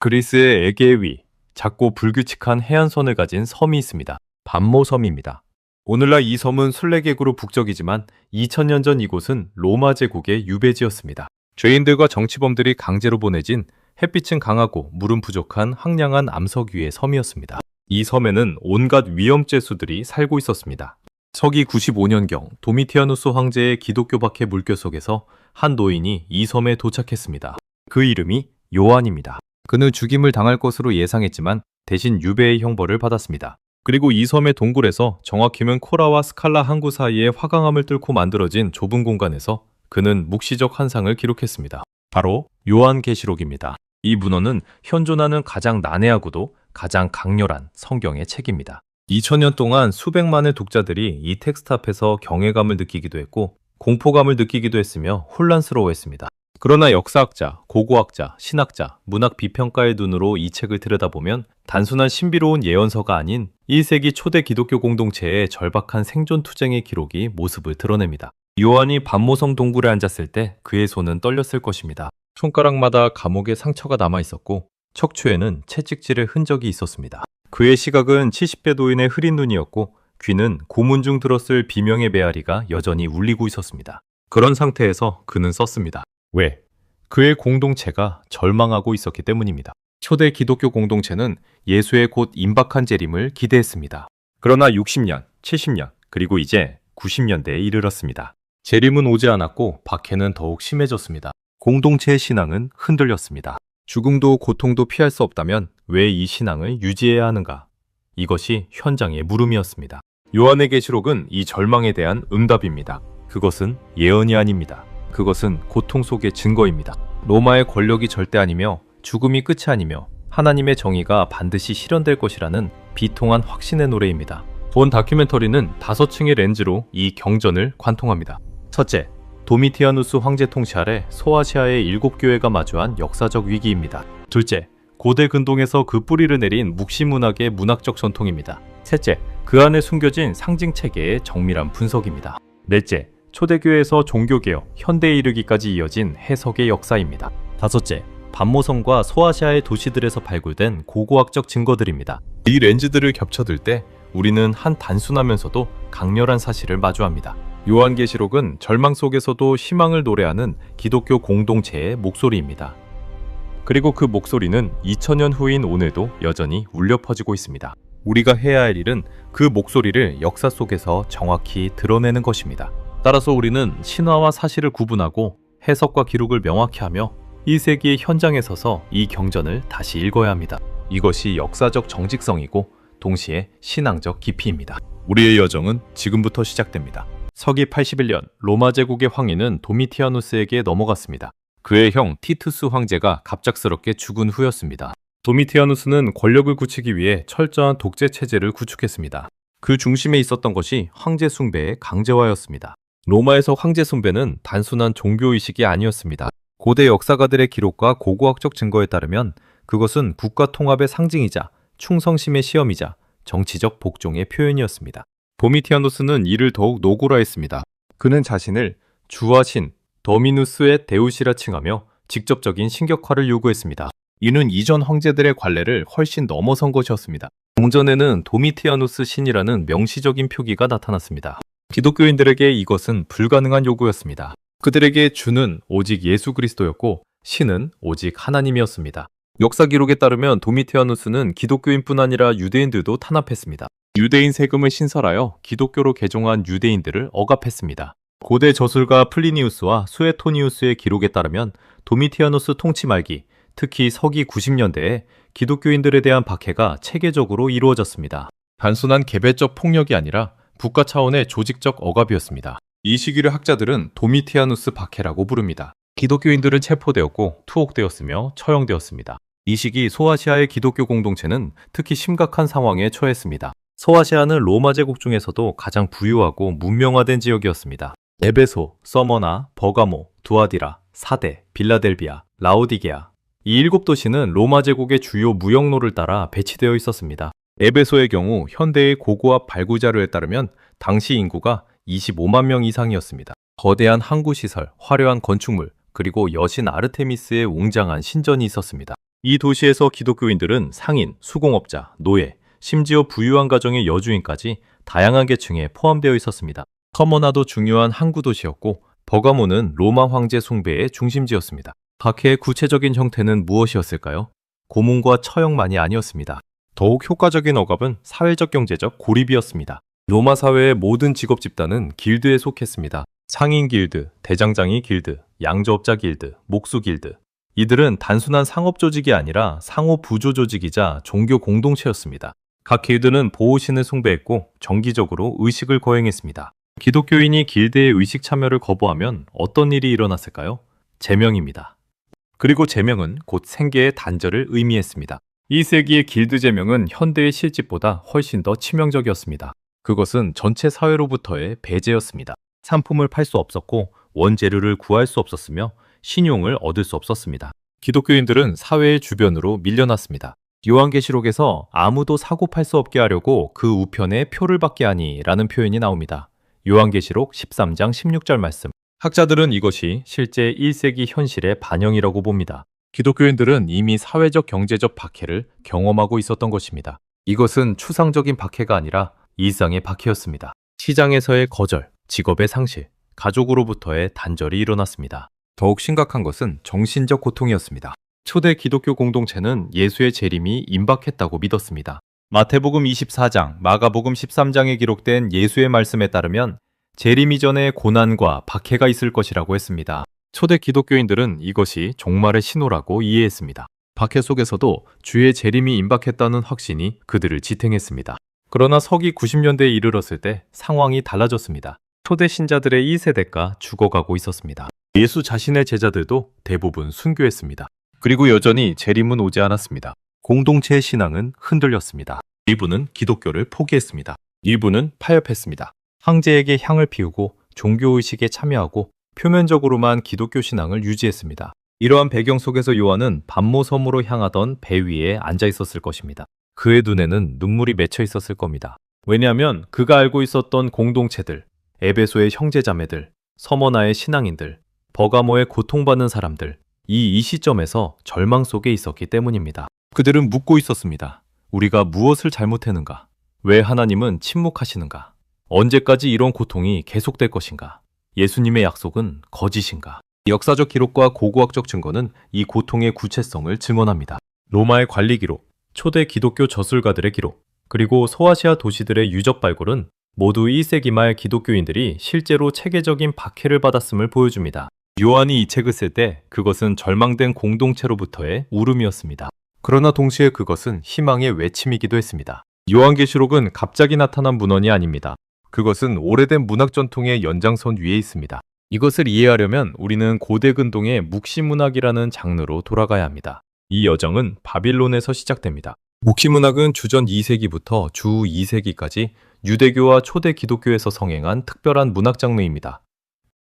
그리스의 에게해 위, 작고 불규칙한 해안선을 가진 섬이 있습니다. 반모섬입니다. 오늘날 이 섬은 순례객으로 북적이지만 2000년 전 이곳은 로마 제국의 유배지였습니다. 죄인들과 정치범들이 강제로 보내진 햇빛은 강하고 물은 부족한 황량한 암석 위의 섬이었습니다. 이 섬에는 온갖 위험죄수들이 살고 있었습니다. 서기 95년경 도미티아누스 황제의 기독교 박해 물결 속에서 한 노인이 이 섬에 도착했습니다. 그 이름이 요한입니다. 그는 죽임을 당할 것으로 예상했지만 대신 유배의 형벌을 받았습니다. 그리고 이 섬의 동굴에서 정확히는 코라와 스칼라 항구 사이의 화강암을 뚫고 만들어진 좁은 공간에서 그는 묵시적 환상을 기록했습니다. 바로 요한계시록입니다. 이 문헌은 현존하는 가장 난해하고도 가장 강렬한 성경의 책입니다. 2000년 동안 수백만의 독자들이 이 텍스트 앞에서 경외감을 느끼기도 했고 공포감을 느끼기도 했으며 혼란스러워했습니다. 그러나 역사학자, 고고학자, 신학자, 문학 비평가의 눈으로 이 책을 들여다보면 단순한 신비로운 예언서가 아닌 1세기 초대 기독교 공동체의 절박한 생존 투쟁의 기록이 모습을 드러냅니다. 요한이 반모섬 동굴에 앉았을 때 그의 손은 떨렸을 것입니다. 손가락마다 감옥의 상처가 남아 있었고 척추에는 채찍질의 흔적이 있었습니다. 그의 시각은 70배 도인의 흐린 눈이었고 귀는 고문 중 들었을 비명의 메아리가 여전히 울리고 있었습니다. 그런 상태에서 그는 썼습니다. 왜? 그의 공동체가 절망하고 있었기 때문입니다. 초대 기독교 공동체는 예수의 곧 임박한 재림을 기대했습니다. 그러나 60년, 70년, 그리고 이제 90년대에 이르렀습니다. 재림은 오지 않았고 박해는 더욱 심해졌습니다. 공동체의 신앙은 흔들렸습니다. 죽음도 고통도 피할 수 없다면 왜 이 신앙을 유지해야 하는가? 이것이 현장의 물음이었습니다. 요한의 계시록은 이 절망에 대한 응답입니다. 그것은 예언이 아닙니다. 그것은 고통 속의 증거입니다. 로마의 권력이 절대 아니며 죽음이 끝이 아니며 하나님의 정의가 반드시 실현될 것이라는 비통한 확신의 노래입니다. 본 다큐멘터리는 5층의 렌즈로 이 경전을 관통합니다. 첫째, 도미티아누스 황제 통치 아래 소아시아의 7교회가 마주한 역사적 위기입니다. 둘째, 고대 근동에서 그 뿌리를 내린 묵시문학의 문학적 전통입니다. 셋째, 그 안에 숨겨진 상징 체계의 정밀한 분석입니다. 넷째, 초대교회에서 종교개혁, 현대에 이르기까지 이어진 해석의 역사입니다. 다섯째, 반모섬과 소아시아의 도시들에서 발굴된 고고학적 증거들입니다. 이 렌즈들을 겹쳐들 때 우리는 한 단순하면서도 강렬한 사실을 마주합니다. 요한계시록은 절망 속에서도 희망을 노래하는 기독교 공동체의 목소리입니다. 그리고 그 목소리는 2000년 후인 오늘도 여전히 울려 퍼지고 있습니다. 우리가 해야 할 일은 그 목소리를 역사 속에서 정확히 드러내는 것입니다. 따라서 우리는 신화와 사실을 구분하고 해석과 기록을 명확히 하며 1세기의 현장에 서서 이 경전을 다시 읽어야 합니다. 이것이 역사적 정직성이고 동시에 신앙적 깊이입니다. 우리의 여정은 지금부터 시작됩니다. 서기 81년 로마 제국의 황위는 도미티아누스에게 넘어갔습니다. 그의 형 티투스 황제가 갑작스럽게 죽은 후였습니다. 도미티아누스는 권력을 굳히기 위해 철저한 독재 체제를 구축했습니다. 그 중심에 있었던 것이 황제 숭배의 강제화였습니다. 로마에서 황제 숭배는 단순한 종교의식이 아니었습니다. 고대 역사가들의 기록과 고고학적 증거에 따르면 그것은 국가 통합의 상징이자 충성심의 시험이자 정치적 복종의 표현이었습니다. 도미티아누스는 이를 더욱 노골화했습니다. 그는 자신을 주와 신, 더미누스의 데우시라 칭하며 직접적인 신격화를 요구했습니다. 이는 이전 황제들의 관례를 훨씬 넘어선 것이었습니다. 동전에는 도미티아누스 신이라는 명시적인 표기가 나타났습니다. 기독교인들에게 이것은 불가능한 요구였습니다. 그들에게 주는 오직 예수 그리스도였고 신은 오직 하나님이었습니다. 역사 기록에 따르면 도미티아누스는 기독교인뿐 아니라 유대인들도 탄압했습니다. 유대인 세금을 신설하여 기독교로 개종한 유대인들을 억압했습니다. 고대 저술가 플리니우스와 수에토니우스의 기록에 따르면 도미티아누스 통치 말기, 특히 서기 90년대에 기독교인들에 대한 박해가 체계적으로 이루어졌습니다. 단순한 개별적 폭력이 아니라 국가 차원의 조직적 억압이었습니다. 이 시기를 학자들은 도미티아누스 박해라고 부릅니다. 기독교인들은 체포되었고 투옥되었으며 처형되었습니다. 이 시기 소아시아의 기독교 공동체는 특히 심각한 상황에 처했습니다. 소아시아는 로마 제국 중에서도 가장 부유하고 문명화된 지역이었습니다. 에베소, 서머나, 버가모, 두아디라, 사데, 빌라델비아, 라오디게아 이 7도시는 로마 제국의 주요 무역로를 따라 배치되어 있었습니다. 에베소의 경우 현대의 고고압 발굴 자료에 따르면 당시 인구가 25만 명 이상이었습니다. 거대한 항구 시설, 화려한 건축물, 그리고 여신 아르테미스의 웅장한 신전이 있었습니다. 이 도시에서 기독교인들은 상인, 수공업자, 노예, 심지어 부유한 가정의 여주인까지 다양한 계층에 포함되어 있었습니다. 커머나도 중요한 항구 도시였고 버가모는 로마 황제 숭배의 중심지였습니다. 박해의 구체적인 형태는 무엇이었을까요? 고문과 처형만이 아니었습니다. 더욱 효과적인 억압은 사회적 경제적 고립이었습니다. 로마 사회의 모든 직업 집단은 길드에 속했습니다. 상인 길드, 대장장이 길드, 양조업자 길드, 목수 길드. 이들은 단순한 상업 조직이 아니라 상호 부조 조직이자 종교 공동체였습니다. 각 길드는 보호신을 숭배했고 정기적으로 의식을 거행했습니다. 기독교인이 길드의 의식 참여를 거부하면 어떤 일이 일어났을까요? 제명입니다. 그리고 제명은 곧 생계의 단절을 의미했습니다. 2세기의 길드 제명은 현대의 실직보다 훨씬 더 치명적이었습니다. 그것은 전체 사회로부터의 배제였습니다. 상품을 팔 수 없었고 원재료를 구할 수 없었으며 신용을 얻을 수 없었습니다. 기독교인들은 사회의 주변으로 밀려났습니다. 요한계시록에서 아무도 사고 팔 수 없게 하려고 그 우편에 표를 받게 하니 라는 표현이 나옵니다. 요한계시록 13장 16절 말씀. 학자들은 이것이 실제 1세기 현실의 반영이라고 봅니다. 기독교인들은 이미 사회적 경제적 박해를 경험하고 있었던 것입니다. 이것은 추상적인 박해가 아니라 일상의 박해였습니다. 시장에서의 거절, 직업의 상실, 가족으로부터의 단절이 일어났습니다. 더욱 심각한 것은 정신적 고통이었습니다. 초대 기독교 공동체는 예수의 재림이 임박했다고 믿었습니다. 마태복음 24장, 마가복음 13장에 기록된 예수의 말씀에 따르면 재림 이전에 고난과 박해가 있을 것이라고 했습니다. 초대 기독교인들은 이것이 종말의 신호라고 이해했습니다. 박해 속에서도 주의 재림이 임박했다는 확신이 그들을 지탱했습니다. 그러나 서기 90년대에 이르렀을 때 상황이 달라졌습니다. 초대 신자들의 2세대가 죽어가고 있었습니다. 예수 자신의 제자들도 대부분 순교했습니다. 그리고 여전히 재림은 오지 않았습니다. 공동체의 신앙은 흔들렸습니다. 일부는 기독교를 포기했습니다. 일부는 파협했습니다. 황제에게 향을 피우고 종교의식에 참여하고 표면적으로만 기독교 신앙을 유지했습니다. 이러한 배경 속에서 요한은 반모섬으로 향하던 배 위에 앉아 있었을 것입니다. 그의 눈에는 눈물이 맺혀 있었을 겁니다. 왜냐하면 그가 알고 있었던 공동체들, 에베소의 형제자매들, 서머나의 신앙인들, 버가모의 고통받는 사람들, 이 시점에서 절망 속에 있었기 때문입니다. 그들은 묻고 있었습니다. 우리가 무엇을 잘못했는가? 왜 하나님은 침묵하시는가? 언제까지 이런 고통이 계속될 것인가? 예수님의 약속은 거짓인가? 역사적 기록과 고고학적 증거는 이 고통의 구체성을 증언합니다. 로마의 관리 기록, 초대 기독교 저술가들의 기록, 그리고 소아시아 도시들의 유적 발굴은 모두 1세기 말 기독교인들이 실제로 체계적인 박해를 받았음을 보여줍니다. 요한이 이 책을 쓸 때 그것은 절망된 공동체로부터의 울음이었습니다. 그러나 동시에 그것은 희망의 외침이기도 했습니다. 요한계시록은 갑자기 나타난 문헌이 아닙니다. 그것은 오래된 문학 전통의 연장선 위에 있습니다. 이것을 이해하려면 우리는 고대 근동의 묵시문학이라는 장르로 돌아가야 합니다. 이 여정은 바빌론에서 시작됩니다. 묵시문학은 주전 2세기부터 주 2세기까지 유대교와 초대 기독교에서 성행한 특별한 문학 장르입니다.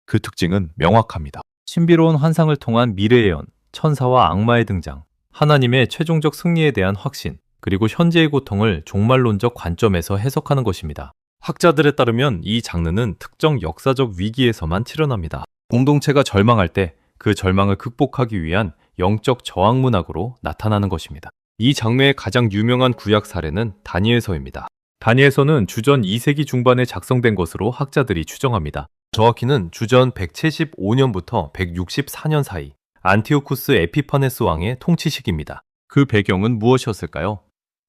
그 특징은 명확합니다. 신비로운 환상을 통한 미래 예언, 천사와 악마의 등장, 하나님의 최종적 승리에 대한 확신, 그리고 현재의 고통을 종말론적 관점에서 해석하는 것입니다. 학자들에 따르면 이 장르는 특정 역사적 위기에서만 치러납니다. 공동체가 절망할 때 그 절망을 극복하기 위한 영적 저항 문학으로 나타나는 것입니다. 이 장르의 가장 유명한 구약 사례는 다니엘서입니다. 다니엘서는 주전 2세기 중반에 작성된 것으로 학자들이 추정합니다. 정확히는 주전 175년부터 164년 사이 안티오쿠스 에피파네스 왕의 통치 시기입니다. 그 배경은 무엇이었을까요?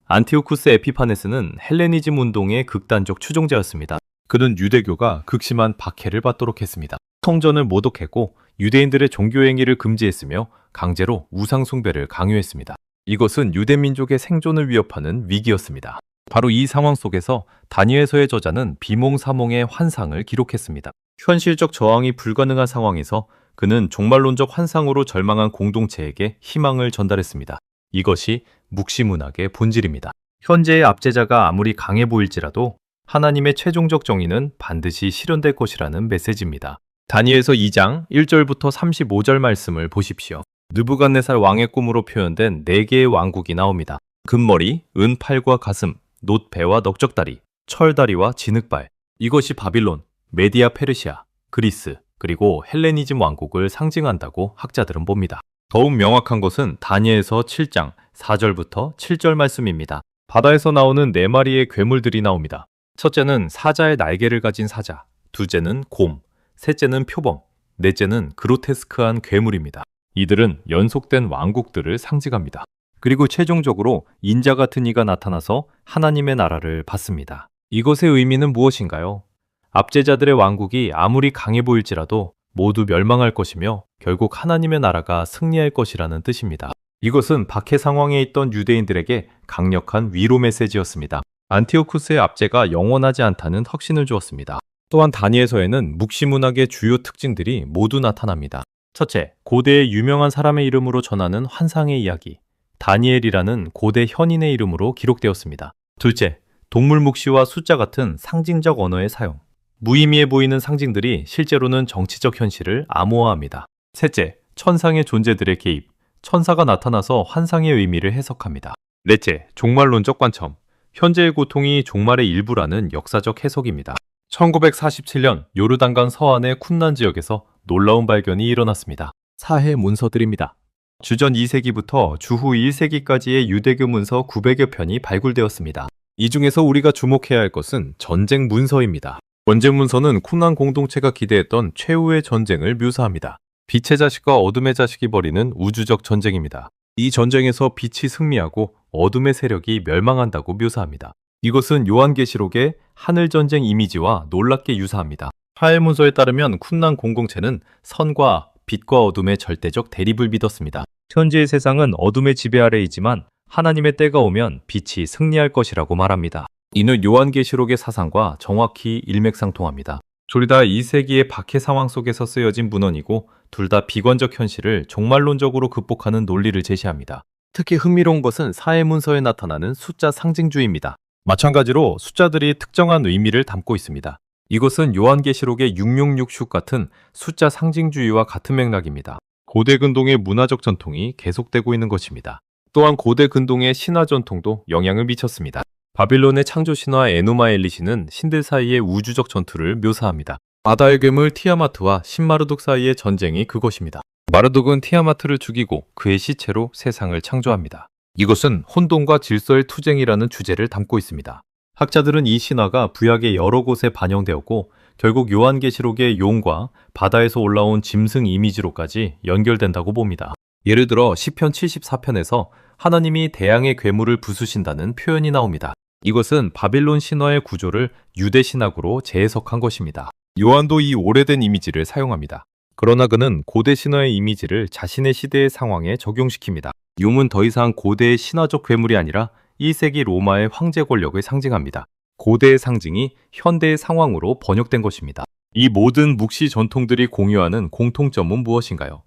안티오쿠스 에피파네스는 헬레니즘 운동의 극단적 추종자였습니다. 그는 유대교가 극심한 박해를 받도록 했습니다. 성전을 모독했고 유대인들의 종교 행위를 금지했으며 강제로 우상 숭배를 강요했습니다. 이것은 유대 민족의 생존을 위협하는 위기였습니다. 바로 이 상황 속에서 다니엘서의 저자는 비몽사몽의 환상을 기록했습니다. 현실적 저항이 불가능한 상황에서 그는 종말론적 환상으로 절망한 공동체에게 희망을 전달했습니다. 이것이 묵시문학의 본질입니다. 현재의 압제자가 아무리 강해 보일지라도 하나님의 최종적 정의는 반드시 실현될 것이라는 메시지입니다. 다니엘서 2장 1절부터 35절 말씀을 보십시오. 느부갓네살 왕의 꿈으로 표현된 4개의 왕국이 나옵니다. 금머리, 은팔과 가슴, 놋배와 넉적다리, 철다리와 진흙발. 이것이 바빌론, 메디아 페르시아, 그리스, 그리고 헬레니즘 왕국을 상징한다고 학자들은 봅니다. 더욱 명확한 것은 다니엘서 7장 4절부터 7절 말씀입니다. 바다에서 나오는 4마리의 괴물들이 나옵니다. 첫째는 사자의 날개를 가진 사자, 둘째는 곰, 셋째는 표범, 넷째는 그로테스크한 괴물입니다. 이들은 연속된 왕국들을 상징합니다. 그리고 최종적으로 인자 같은 이가 나타나서 하나님의 나라를 받습니다. 이것의 의미는 무엇인가요? 압제자들의 왕국이 아무리 강해 보일지라도 모두 멸망할 것이며 결국 하나님의 나라가 승리할 것이라는 뜻입니다. 이것은 박해 상황에 있던 유대인들에게 강력한 위로 메시지였습니다. 안티오쿠스의 압제가 영원하지 않다는 확신을 주었습니다. 또한 다니엘서에는 묵시문학의 주요 특징들이 모두 나타납니다. 첫째, 고대의 유명한 사람의 이름으로 전하는 환상의 이야기, 다니엘이라는 고대 현인의 이름으로 기록되었습니다. 둘째, 동물 묵시와 숫자 같은 상징적 언어의 사용. 무의미해 보이는 상징들이 실제로는 정치적 현실을 암호화합니다. 셋째, 천상의 존재들의 개입. 천사가 나타나서 환상의 의미를 해석합니다. 넷째, 종말론적 관점. 현재의 고통이 종말의 일부라는 역사적 해석입니다. 1947년 요르단강 서안의 쿰난 지역에서 놀라운 발견이 일어났습니다. 사해 문서들입니다. 주전 2세기부터 주후 1세기까지의 유대교 문서 900여 편이 발굴되었습니다. 이 중에서 우리가 주목해야 할 것은 전쟁 문서입니다. 전쟁 문서는 쿰난 공동체가 기대했던 최후의 전쟁을 묘사합니다. 빛의 자식과 어둠의 자식이 벌이는 우주적 전쟁입니다. 이 전쟁에서 빛이 승리하고 어둠의 세력이 멸망한다고 묘사합니다. 이것은 요한계시록의 하늘전쟁 이미지와 놀랍게 유사합니다. 하엘문서에 따르면 쿰난 공동체는 선과 빛과 어둠의 절대적 대립을 믿었습니다. 현재의 세상은 어둠의 지배 아래이지만 하나님의 때가 오면 빛이 승리할 것이라고 말합니다. 이는 요한계시록의 사상과 정확히 일맥상통합니다. 둘 다 2세기의 박해 상황 속에서 쓰여진 문헌이고 둘 다 비관적 현실을 종말론적으로 극복하는 논리를 제시합니다. 특히 흥미로운 것은 사해문서에 나타나는 숫자 상징주의입니다. 마찬가지로 숫자들이 특정한 의미를 담고 있습니다. 이것은 요한계시록의 6666 같은 숫자 상징주의와 같은 맥락입니다. 고대 근동의 문화적 전통이 계속되고 있는 것입니다. 또한 고대 근동의 신화 전통도 영향을 미쳤습니다. 바빌론의 창조 신화 에노마 엘리시는 신들 사이의 우주적 전투를 묘사합니다. 바다의 괴물 티아마트와 신마르둑 사이의 전쟁이 그것입니다. 마르둑은 티아마트를 죽이고 그의 시체로 세상을 창조합니다. 이것은 혼돈과 질서의 투쟁이라는 주제를 담고 있습니다. 학자들은 이 신화가 구약의 여러 곳에 반영되었고 결국 요한계시록의 용과 바다에서 올라온 짐승 이미지로까지 연결된다고 봅니다. 예를 들어 시편 74편에서 하나님이 대양의 괴물을 부수신다는 표현이 나옵니다. 이것은 바빌론 신화의 구조를 유대 신학으로 재해석한 것입니다. 요한도 이 오래된 이미지를 사용합니다. 그러나 그는 고대 신화의 이미지를 자신의 시대의 상황에 적용시킵니다. 용은 더 이상 고대의 신화적 괴물이 아니라 1세기 로마의 황제 권력을 상징합니다. 고대의 상징이 현대의 상황으로 번역된 것입니다. 이 모든 묵시 전통들이 공유하는 공통점은 무엇인가요?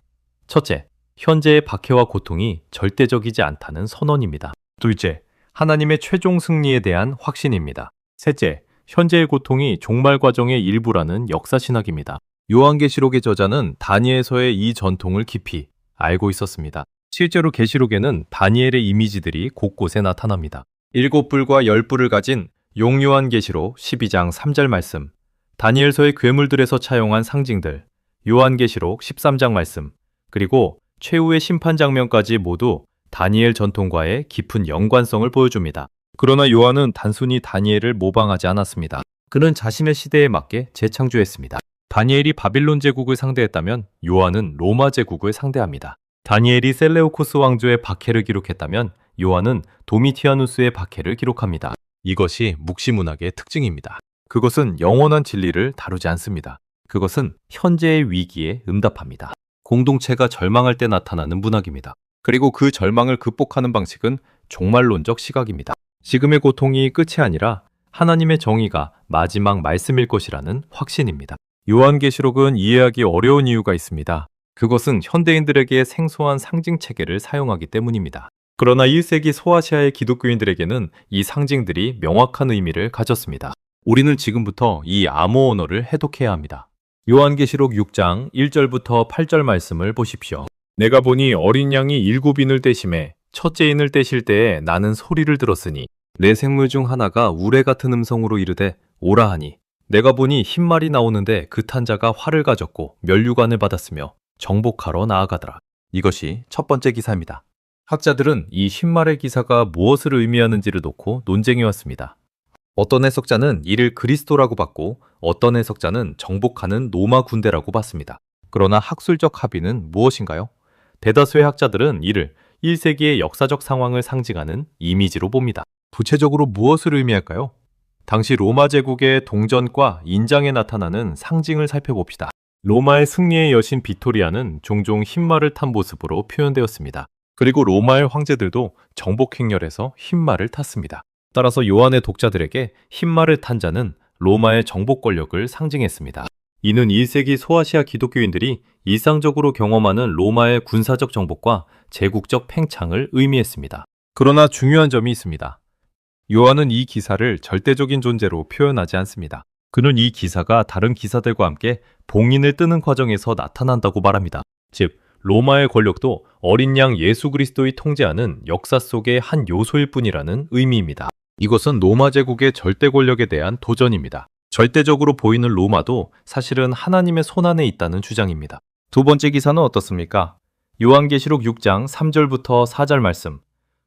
첫째, 현재의 박해와 고통이 절대적이지 않다는 선언입니다. 둘째, 하나님의 최종 승리에 대한 확신입니다. 셋째, 현재의 고통이 종말 과정의 일부라는 역사신학입니다. 요한계시록의 저자는 다니엘서의 이 전통을 깊이 알고 있었습니다. 실제로 계시록에는 다니엘의 이미지들이 곳곳에 나타납니다. 7뿔과 10뿔을 가진 용요한계시록 12장 3절 말씀, 다니엘서의 괴물들에서 차용한 상징들, 요한계시록 13장 말씀, 그리고 최후의 심판 장면까지 모두 다니엘 전통과의 깊은 연관성을 보여줍니다. 그러나 요한은 단순히 다니엘을 모방하지 않았습니다. 그는 자신의 시대에 맞게 재창조했습니다. 다니엘이 바빌론 제국을 상대했다면 요한은 로마 제국을 상대합니다. 다니엘이 셀레우코스 왕조의 박해를 기록했다면 요한은 도미티아누스의 박해를 기록합니다. 이것이 묵시문학의 특징입니다. 그것은 영원한 진리를 다루지 않습니다. 그것은 현재의 위기에 응답합니다. 공동체가 절망할 때 나타나는 문학입니다. 그리고 그 절망을 극복하는 방식은 종말론적 시각입니다. 지금의 고통이 끝이 아니라 하나님의 정의가 마지막 말씀일 것이라는 확신입니다. 요한계시록은 이해하기 어려운 이유가 있습니다. 그것은 현대인들에게 생소한 상징 체계를 사용하기 때문입니다. 그러나 1세기 소아시아의 기독교인들에게는 이 상징들이 명확한 의미를 가졌습니다. 우리는 지금부터 이 암호 언어를 해독해야 합니다. 요한계시록 6장 1절부터 8절 말씀을 보십시오. 내가 보니 어린 양이 7인을 떼심에 첫째 인을 떼실 때에 나는 소리를 들었으니 내 생물 중 하나가 우레 같은 음성으로 이르되 오라 하니 내가 보니 흰말이 나오는데 그 탄자가 활을 가졌고 면류관을 받았으며 정복하러 나아가더라. 이것이 첫 번째 기사입니다. 학자들은 이 흰말의 기사가 무엇을 의미하는지를 놓고 논쟁해 왔습니다. 어떤 해석자는 이를 그리스도라고 봤고 어떤 해석자는 정복하는 로마 군대라고 봤습니다. 그러나 학술적 합의는 무엇인가요? 대다수의 학자들은 이를 1세기의 역사적 상황을 상징하는 이미지로 봅니다. 구체적으로 무엇을 의미할까요? 당시 로마 제국의 동전과 인장에 나타나는 상징을 살펴봅시다. 로마의 승리의 여신 비토리아는 종종 흰말을 탄 모습으로 표현되었습니다. 그리고 로마의 황제들도 정복 행렬에서 흰말을 탔습니다. 따라서 요한의 독자들에게 흰말을 탄 자는 로마의 정복 권력을 상징했습니다. 이는 1세기 소아시아 기독교인들이 일상적으로 경험하는 로마의 군사적 정복과 제국적 팽창을 의미했습니다. 그러나 중요한 점이 있습니다. 요한은 이 기사를 절대적인 존재로 표현하지 않습니다. 그는 이 기사가 다른 기사들과 함께 봉인을 뜨는 과정에서 나타난다고 말합니다. 즉, 로마의 권력도 어린 양 예수 그리스도의 통제하는 역사 속의 한 요소일 뿐이라는 의미입니다. 이것은 로마 제국의 절대 권력에 대한 도전입니다. 절대적으로 보이는 로마도 사실은 하나님의 손안에 있다는 주장입니다. 두 번째 기사는 어떻습니까? 요한계시록 6장 3절부터 4절 말씀.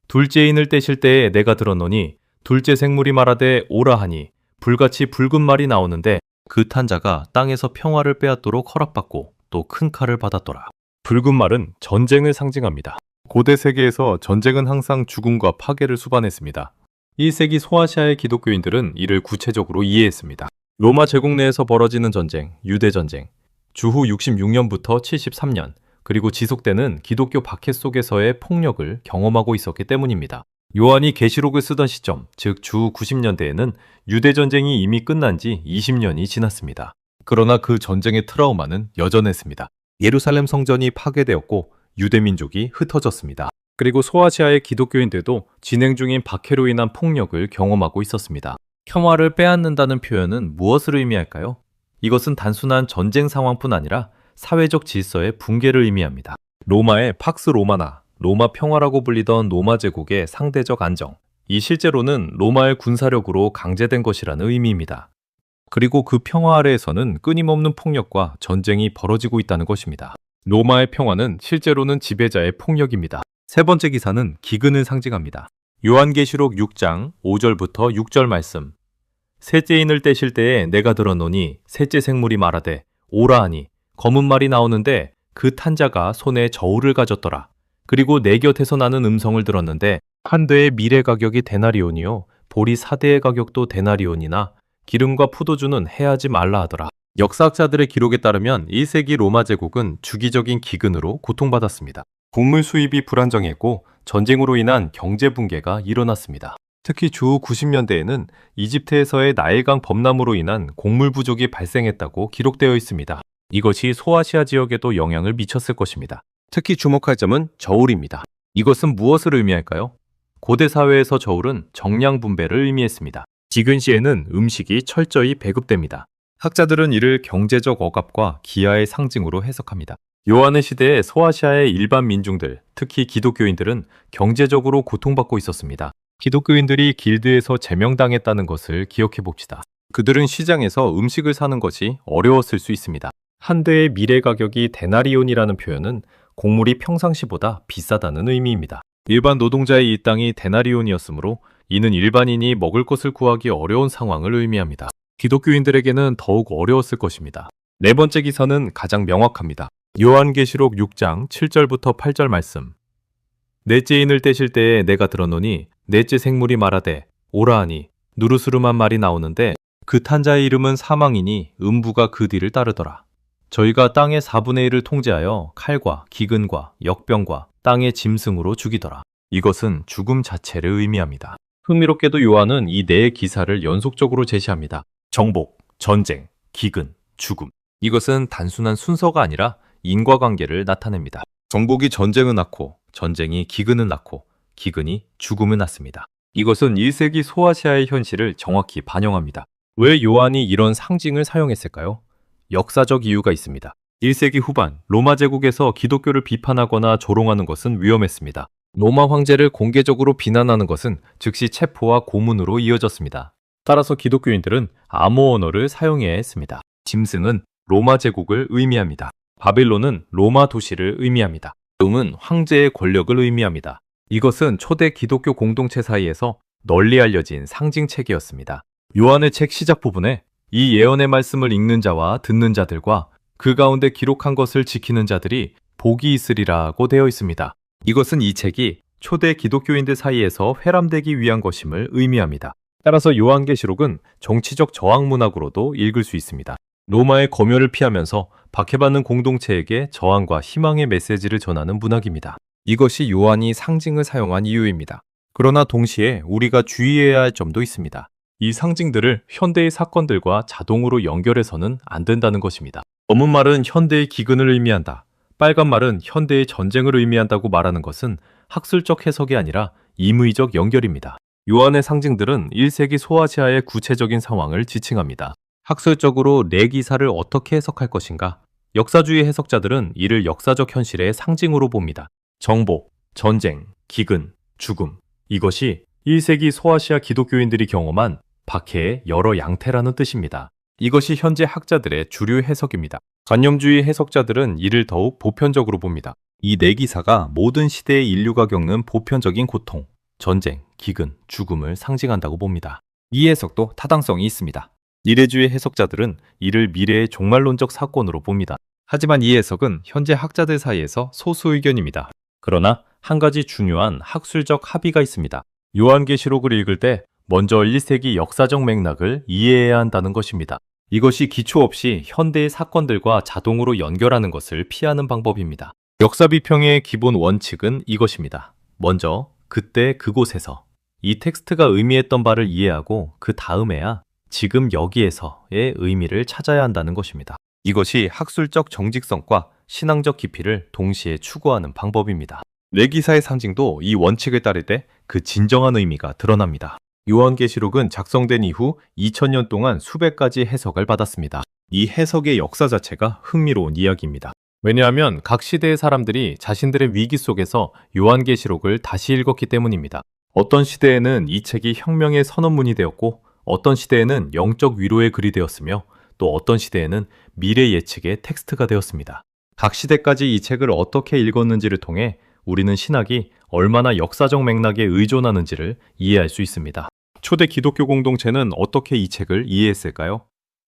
둘째 인을 떼실 때에 내가 들었노니 둘째 생물이 말하되 오라 하니 불같이 붉은 말이 나오는데 그 탄 자가 땅에서 평화를 빼앗도록 허락받고 또 큰 칼을 받았더라. 붉은 말은 전쟁을 상징합니다. 고대 세계에서 전쟁은 항상 죽음과 파괴를 수반했습니다. 1세기 소아시아의 기독교인들은 이를 구체적으로 이해했습니다. 로마 제국 내에서 벌어지는 전쟁, 유대전쟁, 주후 66년부터 73년, 그리고 지속되는 기독교 박해 속에서의 폭력을 경험하고 있었기 때문입니다. 요한이 계시록을 쓰던 시점, 즉 주후 90년대에는 유대전쟁이 이미 끝난 지 20년이 지났습니다. 그러나 그 전쟁의 트라우마는 여전했습니다. 예루살렘 성전이 파괴되었고 유대민족이 흩어졌습니다. 그리고 소아시아의 기독교인들도 진행 중인 박해로 인한 폭력을 경험하고 있었습니다. 평화를 빼앗는다는 표현은 무엇을 의미할까요? 이것은 단순한 전쟁 상황뿐 아니라 사회적 질서의 붕괴를 의미합니다. 로마의 팍스 로마나, 로마 평화라고 불리던 로마 제국의 상대적 안정, 이 실제로는 로마의 군사력으로 강제된 것이라는 의미입니다. 그리고 그 평화 아래에서는 끊임없는 폭력과 전쟁이 벌어지고 있다는 것입니다. 로마의 평화는 실제로는 지배자의 폭력입니다. 세 번째 기사는 기근을 상징합니다. 요한계시록 6장 5절부터 6절 말씀. 셋째 인을 떼실 때에 내가 들었노니 셋째 생물이 말하되 오라 하니 검은 말이 나오는데 그 탄 자가 손에 저울을 가졌더라. 그리고 내 곁에서 나는 음성을 들었는데 한 대의 밀의 가격이 데나리온이요 보리 4대의 가격도 데나리온이나 기름과 포도주는 해하지 말라 하더라. 역사학자들의 기록에 따르면 1세기 로마 제국은 주기적인 기근으로 고통받았습니다. 곡물 수입이 불안정했고 전쟁으로 인한 경제 붕괴가 일어났습니다. 특히 주후 90년대에는 이집트에서의 나일강 범람으로 인한 곡물 부족이 발생했다고 기록되어 있습니다. 이것이 소아시아 지역에도 영향을 미쳤을 것입니다. 특히 주목할 점은 저울입니다. 이것은 무엇을 의미할까요? 고대 사회에서 저울은 정량 분배를 의미했습니다. 지근 시에는 음식이 철저히 배급됩니다. 학자들은 이를 경제적 억압과 기아의 상징으로 해석합니다. 요한의 시대에 소아시아의 일반 민중들, 특히 기독교인들은 경제적으로 고통받고 있었습니다. 기독교인들이 길드에서 제명당했다는 것을 기억해 봅시다. 그들은 시장에서 음식을 사는 것이 어려웠을 수 있습니다. 한 대의 밀의 가격이 데나리온이라는 표현은 곡물이 평상시보다 비싸다는 의미입니다. 일반 노동자의 이 땅이 데나리온이었으므로 이는 일반인이 먹을 것을 구하기 어려운 상황을 의미합니다. 기독교인들에게는 더욱 어려웠을 것입니다. 네 번째 기사는 가장 명확합니다. 요한계시록 6장 7절부터 8절 말씀. 넷째 인을 떼실 때에 내가 들었노니 넷째 생물이 말하되 오라 하니 누르스름한 말이 나오는데 그 탄 자의 이름은 사망이니 음부가 그 뒤를 따르더라. 저희가 땅의 4분의 1을 통제하여 칼과 기근과 역병과 땅의 짐승으로 죽이더라. 이것은 죽음 자체를 의미합니다. 흥미롭게도 요한은 이 네 기사를 연속적으로 제시합니다. 정복, 전쟁, 기근, 죽음. 이것은 단순한 순서가 아니라 인과관계를 나타냅니다. 정복이 전쟁을 낳고 전쟁이 기근을 낳고 기근이 죽음을 낳습니다. 이것은 1세기 소아시아의 현실을 정확히 반영합니다. 왜 요한이 이런 상징을 사용했을까요? 역사적 이유가 있습니다. 1세기 후반 로마 제국에서 기독교를 비판하거나 조롱하는 것은 위험했습니다. 로마 황제를 공개적으로 비난하는 것은 즉시 체포와 고문으로 이어졌습니다. 따라서 기독교인들은 암호 언어를 사용해야 했습니다. 짐승은 로마 제국을 의미합니다. 바빌론은 로마 도시를 의미합니다. 음은 황제의 권력을 의미합니다. 이것은 초대 기독교 공동체 사이에서 널리 알려진 상징책이었습니다. 요한의 책 시작 부분에 이 예언의 말씀을 읽는 자와 듣는 자들과 그 가운데 기록한 것을 지키는 자들이 복이 있으리라고 되어 있습니다. 이것은 이 책이 초대 기독교인들 사이에서 회람되기 위한 것임을 의미합니다. 따라서 요한계시록은 정치적 저항 문학으로도 읽을 수 있습니다. 로마의 검열을 피하면서 박해받는 공동체에게 저항과 희망의 메시지를 전하는 문학입니다. 이것이 요한이 상징을 사용한 이유입니다. 그러나 동시에 우리가 주의해야 할 점도 있습니다. 이 상징들을 현대의 사건들과 자동으로 연결해서는 안 된다는 것입니다. 검은 말은 현대의 기근을 의미한다. 빨간 말은 현대의 전쟁을 의미한다고 말하는 것은 학술적 해석이 아니라 임의적 연결입니다. 요한의 상징들은 1세기 소아시아의 구체적인 상황을 지칭합니다. 학술적으로 내 기사를 어떻게 해석할 것인가? 역사주의 해석자들은 이를 역사적 현실의 상징으로 봅니다. 정복, 전쟁, 기근, 죽음. 이것이 1세기 소아시아 기독교인들이 경험한 박해의 여러 양태라는 뜻입니다. 이것이 현재 학자들의 주류 해석입니다. 관념주의 해석자들은 이를 더욱 보편적으로 봅니다. 이 네 기사가 모든 시대의 인류가 겪는 보편적인 고통, 전쟁, 기근, 죽음을 상징한다고 봅니다. 이 해석도 타당성이 있습니다. 미래주의 해석자들은 이를 미래의 종말론적 사건으로 봅니다. 하지만 이 해석은 현재 학자들 사이에서 소수 의견입니다. 그러나 한 가지 중요한 학술적 합의가 있습니다. 요한계시록을 읽을 때 먼저 1세기 역사적 맥락을 이해해야 한다는 것입니다. 이것이 기초 없이 현대의 사건들과 자동으로 연결하는 것을 피하는 방법입니다. 역사 비평의 기본 원칙은 이것입니다. 먼저 그때 그곳에서 이 텍스트가 의미했던 바를 이해하고 그 다음에야 지금 여기에서의 의미를 찾아야 한다는 것입니다. 이것이 학술적 정직성과 신앙적 깊이를 동시에 추구하는 방법입니다. 뇌기사의 상징도 이 원칙을 따를 때 그 진정한 의미가 드러납니다. 요한계시록은 작성된 이후 2000년 동안 수백 가지 해석을 받았습니다. 이 해석의 역사 자체가 흥미로운 이야기입니다. 왜냐하면 각 시대의 사람들이 자신들의 위기 속에서 요한계시록을 다시 읽었기 때문입니다. 어떤 시대에는 이 책이 혁명의 선언문이 되었고 어떤 시대에는 영적 위로의 글이 되었으며 또 어떤 시대에는 미래 예측의 텍스트가 되었습니다. 각 시대까지 이 책을 어떻게 읽었는지를 통해 우리는 신학이 얼마나 역사적 맥락에 의존하는지를 이해할 수 있습니다. 초대 기독교 공동체는 어떻게 이 책을 이해했을까요?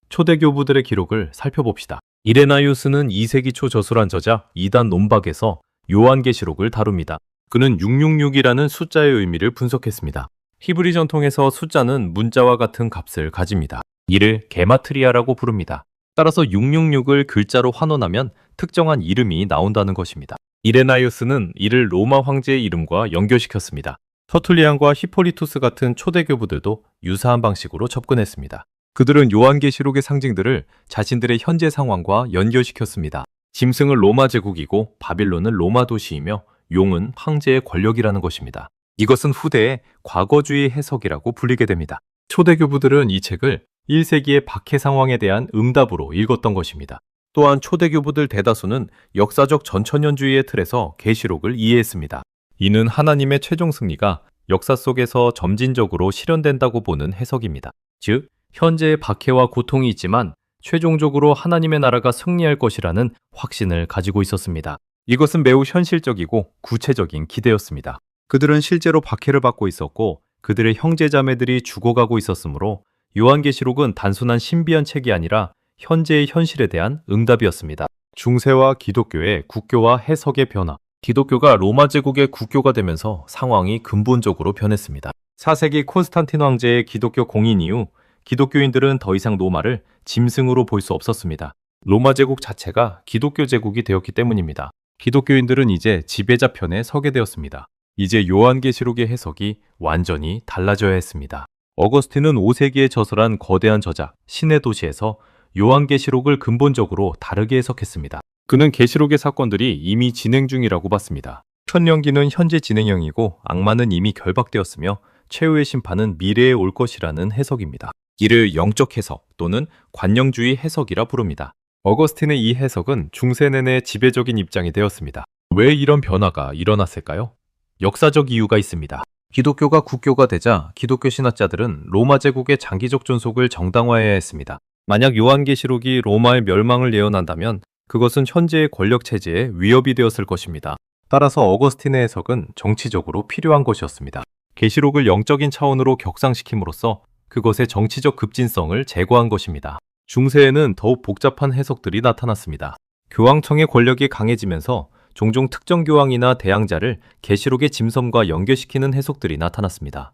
초대 교부들의 기록을 살펴봅시다. 이레나이우스는 2세기 초 저술한 저자 이단 논박에서 요한계시록을 다룹니다. 그는 666이라는 숫자의 의미를 분석했습니다. 히브리 전통에서 숫자는 문자와 같은 값을 가집니다. 이를 게마트리아라고 부릅니다. 따라서 666을 글자로 환원하면 특정한 이름이 나온다는 것입니다. 이레나이우스는 이를 로마 황제의 이름과 연결시켰습니다. 터툴리안과 히폴리투스 같은 초대 교부들도 유사한 방식으로 접근했습니다. 그들은 요한계시록의 상징들을 자신들의 현재 상황과 연결시켰습니다. 짐승은 로마 제국이고 바빌론은 로마 도시이며 용은 황제의 권력이라는 것입니다. 이것은 후대의 과거주의 해석이라고 불리게 됩니다. 초대 교부들은 이 책을 1세기의 박해 상황에 대한 응답으로 읽었던 것입니다. 또한 초대 교부들 대다수는 역사적 전천년주의의 틀에서 계시록을 이해했습니다. 이는 하나님의 최종 승리가 역사 속에서 점진적으로 실현된다고 보는 해석입니다. 즉, 현재의 박해와 고통이 있지만 최종적으로 하나님의 나라가 승리할 것이라는 확신을 가지고 있었습니다. 이것은 매우 현실적이고 구체적인 기대였습니다. 그들은 실제로 박해를 받고 있었고 그들의 형제자매들이 죽어가고 있었으므로 요한계시록은 단순한 신비한 책이 아니라 현재의 현실에 대한 응답이었습니다. 중세와 기독교의 국교와 해석의 변화. 기독교가 로마 제국의 국교가 되면서 상황이 근본적으로 변했습니다. 4세기 콘스탄틴 황제의 기독교 공인 이후 기독교인들은 더 이상 로마를 짐승으로 볼 수 없었습니다. 로마 제국 자체가 기독교 제국이 되었기 때문입니다. 기독교인들은 이제 지배자 편에 서게 되었습니다. 이제 요한계시록의 해석이 완전히 달라져야 했습니다. 어거스틴은 5세기에 저술한 거대한 저작 신의 도시에서 요한계시록을 근본적으로 다르게 해석했습니다. 그는 계시록의 사건들이 이미 진행 중이라고 봤습니다. 천년기는 현재 진행형이고 악마는 이미 결박되었으며 최후의 심판은 미래에 올 것이라는 해석입니다. 이를 영적 해석 또는 관영주의 해석이라 부릅니다. 어거스틴의 이 해석은 중세 내내 지배적인 입장이 되었습니다. 왜 이런 변화가 일어났을까요? 역사적 이유가 있습니다. 기독교가 국교가 되자 기독교 신학자들은 로마 제국의 장기적 존속을 정당화해야 했습니다. 만약 요한계시록이 로마의 멸망을 예언한다면 그것은 현재의 권력 체제에 위협이 되었을 것입니다. 따라서 어거스틴의 해석은 정치적으로 필요한 것이었습니다. 계시록을 영적인 차원으로 격상시킴으로써 그것의 정치적 급진성을 제거한 것입니다. 중세에는 더욱 복잡한 해석들이 나타났습니다. 교황청의 권력이 강해지면서 종종 특정 교황이나 대항자를 계시록의 짐섬과 연결시키는 해석들이 나타났습니다.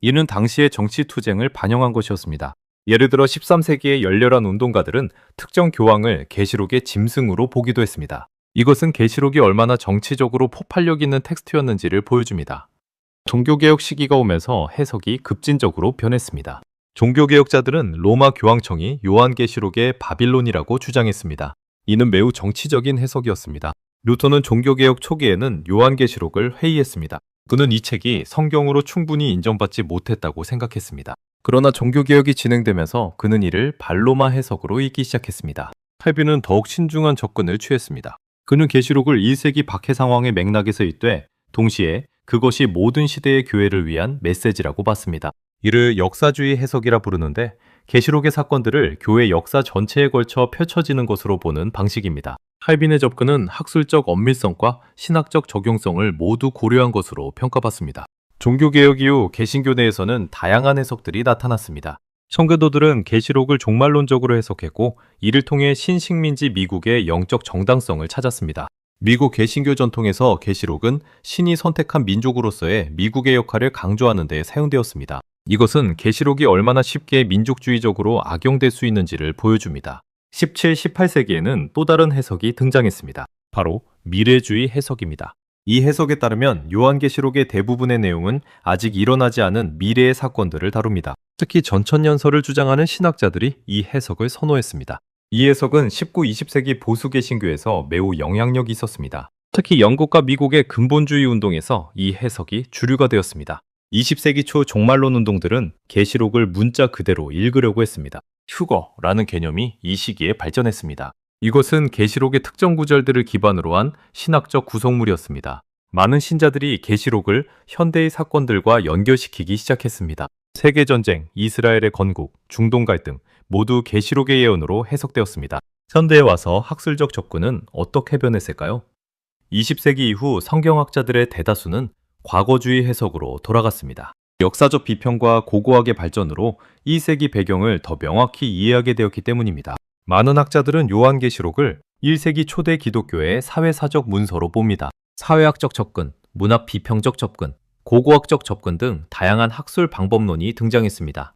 이는 당시의 정치 투쟁을 반영한 것이었습니다. 예를 들어 13세기의 열렬한 운동가들은 특정 교황을 계시록의 짐승으로 보기도 했습니다. 이것은 계시록이 얼마나 정치적으로 폭발력 있는 텍스트였는지를 보여줍니다. 종교개혁 시기가 오면서 해석이 급진적으로 변했습니다. 종교개혁자들은 로마 교황청이 요한계시록의 바빌론이라고 주장했습니다. 이는 매우 정치적인 해석이었습니다. 루터는 종교개혁 초기에는 요한계시록을 회의했습니다. 그는 이 책이 성경으로 충분히 인정받지 못했다고 생각했습니다. 그러나 종교개혁이 진행되면서 그는 이를 발로마 해석으로 읽기 시작했습니다. 칼빈은 더욱 신중한 접근을 취했습니다. 그는 계시록을 1세기 박해 상황의 맥락에서 읽되 동시에 그것이 모든 시대의 교회를 위한 메시지라고 봤습니다. 이를 역사주의 해석이라 부르는데 계시록의 사건들을 교회 역사 전체에 걸쳐 펼쳐지는 것으로 보는 방식입니다. 칼빈의 접근은 학술적 엄밀성과 신학적 적용성을 모두 고려한 것으로 평가받습니다. 종교개혁 이후 개신교 내에서는 다양한 해석들이 나타났습니다. 청교도들은 계시록을 종말론적으로 해석했고 이를 통해 신식민지 미국의 영적 정당성을 찾았습니다. 미국 개신교 전통에서 계시록은 신이 선택한 민족으로서의 미국의 역할을 강조하는 데 사용되었습니다. 이것은 계시록이 얼마나 쉽게 민족주의적으로 악용될 수 있는지를 보여줍니다. 17, 18세기에는 또 다른 해석이 등장했습니다. 바로 미래주의 해석입니다. 이 해석에 따르면 요한계시록의 대부분의 내용은 아직 일어나지 않은 미래의 사건들을 다룹니다. 특히 전천년설을 주장하는 신학자들이 이 해석을 선호했습니다. 이 해석은 19, 20세기 보수 개신교에서 매우 영향력이 있었습니다. 특히 영국과 미국의 근본주의 운동에서 이 해석이 주류가 되었습니다. 20세기 초 종말론 운동들은 계시록을 문자 그대로 읽으려고 했습니다. 휴거라는 개념이 이 시기에 발전했습니다. 이것은 계시록의 특정 구절들을 기반으로 한 신학적 구성물이었습니다. 많은 신자들이 계시록을 현대의 사건들과 연결시키기 시작했습니다. 세계전쟁, 이스라엘의 건국, 중동 갈등 모두 계시록의 예언으로 해석되었습니다. 현대에 와서 학술적 접근은 어떻게 변했을까요? 20세기 이후 성경학자들의 대다수는 과거주의 해석으로 돌아갔습니다. 역사적 비평과 고고학의 발전으로 2세기 배경을 더 명확히 이해하게 되었기 때문입니다. 많은 학자들은 요한계시록을 1세기 초대 기독교의 사회사적 문서로 봅니다. 사회학적 접근, 문학 비평적 접근, 고고학적 접근 등 다양한 학술 방법론이 등장했습니다.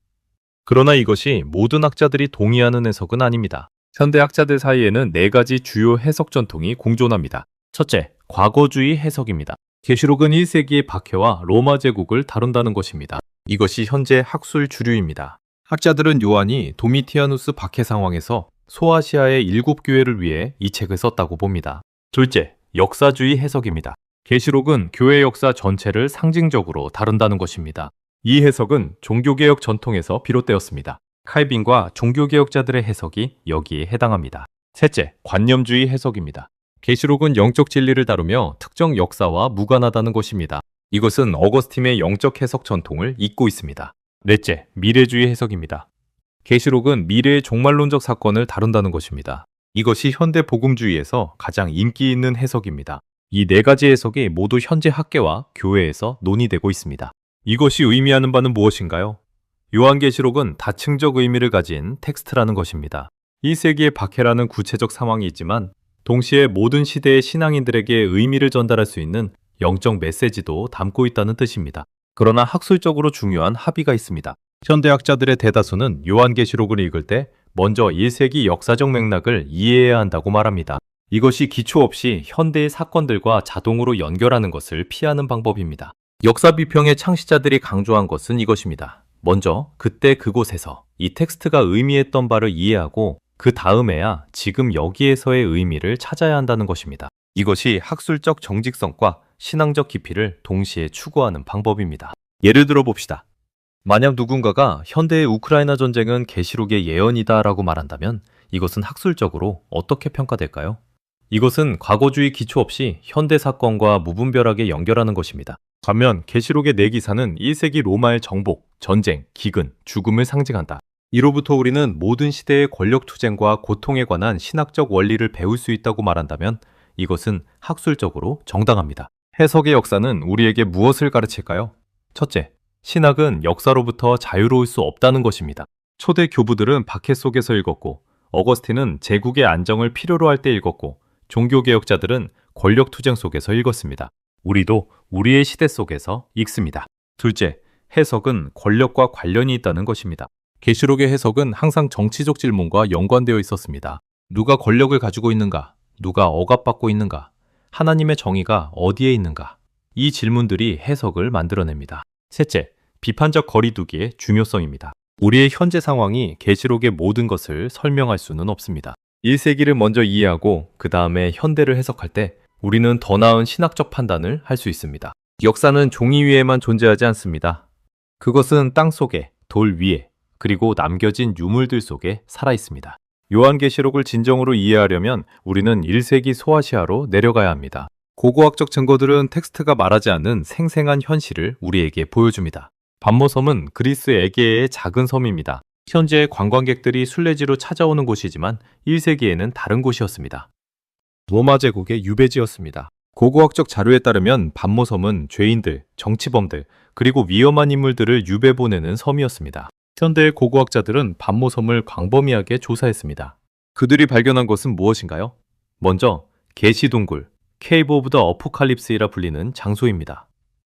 그러나 이것이 모든 학자들이 동의하는 해석은 아닙니다. 현대 학자들 사이에는 4가지 주요 해석 전통이 공존합니다. 첫째, 과거주의 해석입니다. 계시록은 1세기의 박해와 로마 제국을 다룬다는 것입니다. 이것이 현재 학술 주류입니다. 학자들은 요한이 도미티아누스 박해 상황에서 소아시아의 7교회를 위해 이 책을 썼다고 봅니다. 둘째, 역사주의 해석입니다. 계시록은 교회 역사 전체를 상징적으로 다룬다는 것입니다. 이 해석은 종교개혁 전통에서 비롯되었습니다. 칼빈과 종교개혁자들의 해석이 여기에 해당합니다. 셋째, 관념주의 해석입니다. 계시록은 영적 진리를 다루며 특정 역사와 무관하다는 것입니다. 이것은 어거스틴의 영적 해석 전통을 잇고 있습니다. 넷째, 미래주의 해석입니다. 계시록은 미래의 종말론적 사건을 다룬다는 것입니다. 이것이 현대 복음주의에서 가장 인기 있는 해석입니다. 이 4가지 해석이 모두 현재 학계와 교회에서 논의되고 있습니다. 이것이 의미하는 바는 무엇인가요? 요한계시록은 다층적 의미를 가진 텍스트라는 것입니다. 1세기의 박해라는 구체적 상황이 있지만 동시에 모든 시대의 신앙인들에게 의미를 전달할 수 있는 영적 메시지도 담고 있다는 뜻입니다. 그러나 학술적으로 중요한 합의가 있습니다. 현대학자들의 대다수는 요한계시록을 읽을 때 먼저 1세기 역사적 맥락을 이해해야 한다고 말합니다. 이것이 기초 없이 현대의 사건들과 자동으로 연결하는 것을 피하는 방법입니다. 역사 비평의 창시자들이 강조한 것은 이것입니다. 먼저 그때 그곳에서 이 텍스트가 의미했던 바를 이해하고 그 다음에야 지금 여기에서의 의미를 찾아야 한다는 것입니다. 이것이 학술적 정직성과 신앙적 깊이를 동시에 추구하는 방법입니다. 예를 들어 봅시다. 만약 누군가가 현대의 우크라이나 전쟁은 계시록의 예언이다 라고 말한다면 이것은 학술적으로 어떻게 평가될까요? 이것은 과거주의 기초 없이 현대 사건과 무분별하게 연결하는 것입니다. 반면 계시록의 4기사는 1세기 로마의 정복, 전쟁, 기근, 죽음을 상징한다. 이로부터 우리는 모든 시대의 권력 투쟁과 고통에 관한 신학적 원리를 배울 수 있다고 말한다면 이것은 학술적으로 정당합니다. 해석의 역사는 우리에게 무엇을 가르칠까요? 첫째, 신학은 역사로부터 자유로울 수 없다는 것입니다. 초대 교부들은 박해 속에서 읽었고, 어거스틴은 제국의 안정을 필요로 할 때 읽었고, 종교개혁자들은 권력투쟁 속에서 읽었습니다. 우리도 우리의 시대 속에서 읽습니다. 둘째, 해석은 권력과 관련이 있다는 것입니다. 계시록의 해석은 항상 정치적 질문과 연관되어 있었습니다. 누가 권력을 가지고 있는가? 누가 억압받고 있는가? 하나님의 정의가 어디에 있는가? 이 질문들이 해석을 만들어냅니다. 셋째, 비판적 거리두기의 중요성입니다. 우리의 현재 상황이 계시록의 모든 것을 설명할 수는 없습니다. 1세기를 먼저 이해하고 그 다음에 현대를 해석할 때 우리는 더 나은 신학적 판단을 할 수 있습니다. 역사는 종이 위에만 존재하지 않습니다. 그것은 땅 속에, 돌 위에, 그리고 남겨진 유물들 속에 살아 있습니다. 요한계시록을 진정으로 이해하려면 우리는 1세기 소아시아로 내려가야 합니다. 고고학적 증거들은 텍스트가 말하지 않는 생생한 현실을 우리에게 보여줍니다. 반모섬은 그리스 에게의 작은 섬입니다. 현재 관광객들이 순례지로 찾아오는 곳이지만 1세기에는 다른 곳이었습니다. 로마 제국의 유배지였습니다. 고고학적 자료에 따르면 반모섬은 죄인들, 정치범들, 그리고 위험한 인물들을 유배 보내는 섬이었습니다. 현대의 고고학자들은 반모섬을 광범위하게 조사했습니다. 그들이 발견한 것은 무엇인가요? 먼저 계시동굴, 케이브 오브 더 어포칼립스이라 불리는 장소입니다.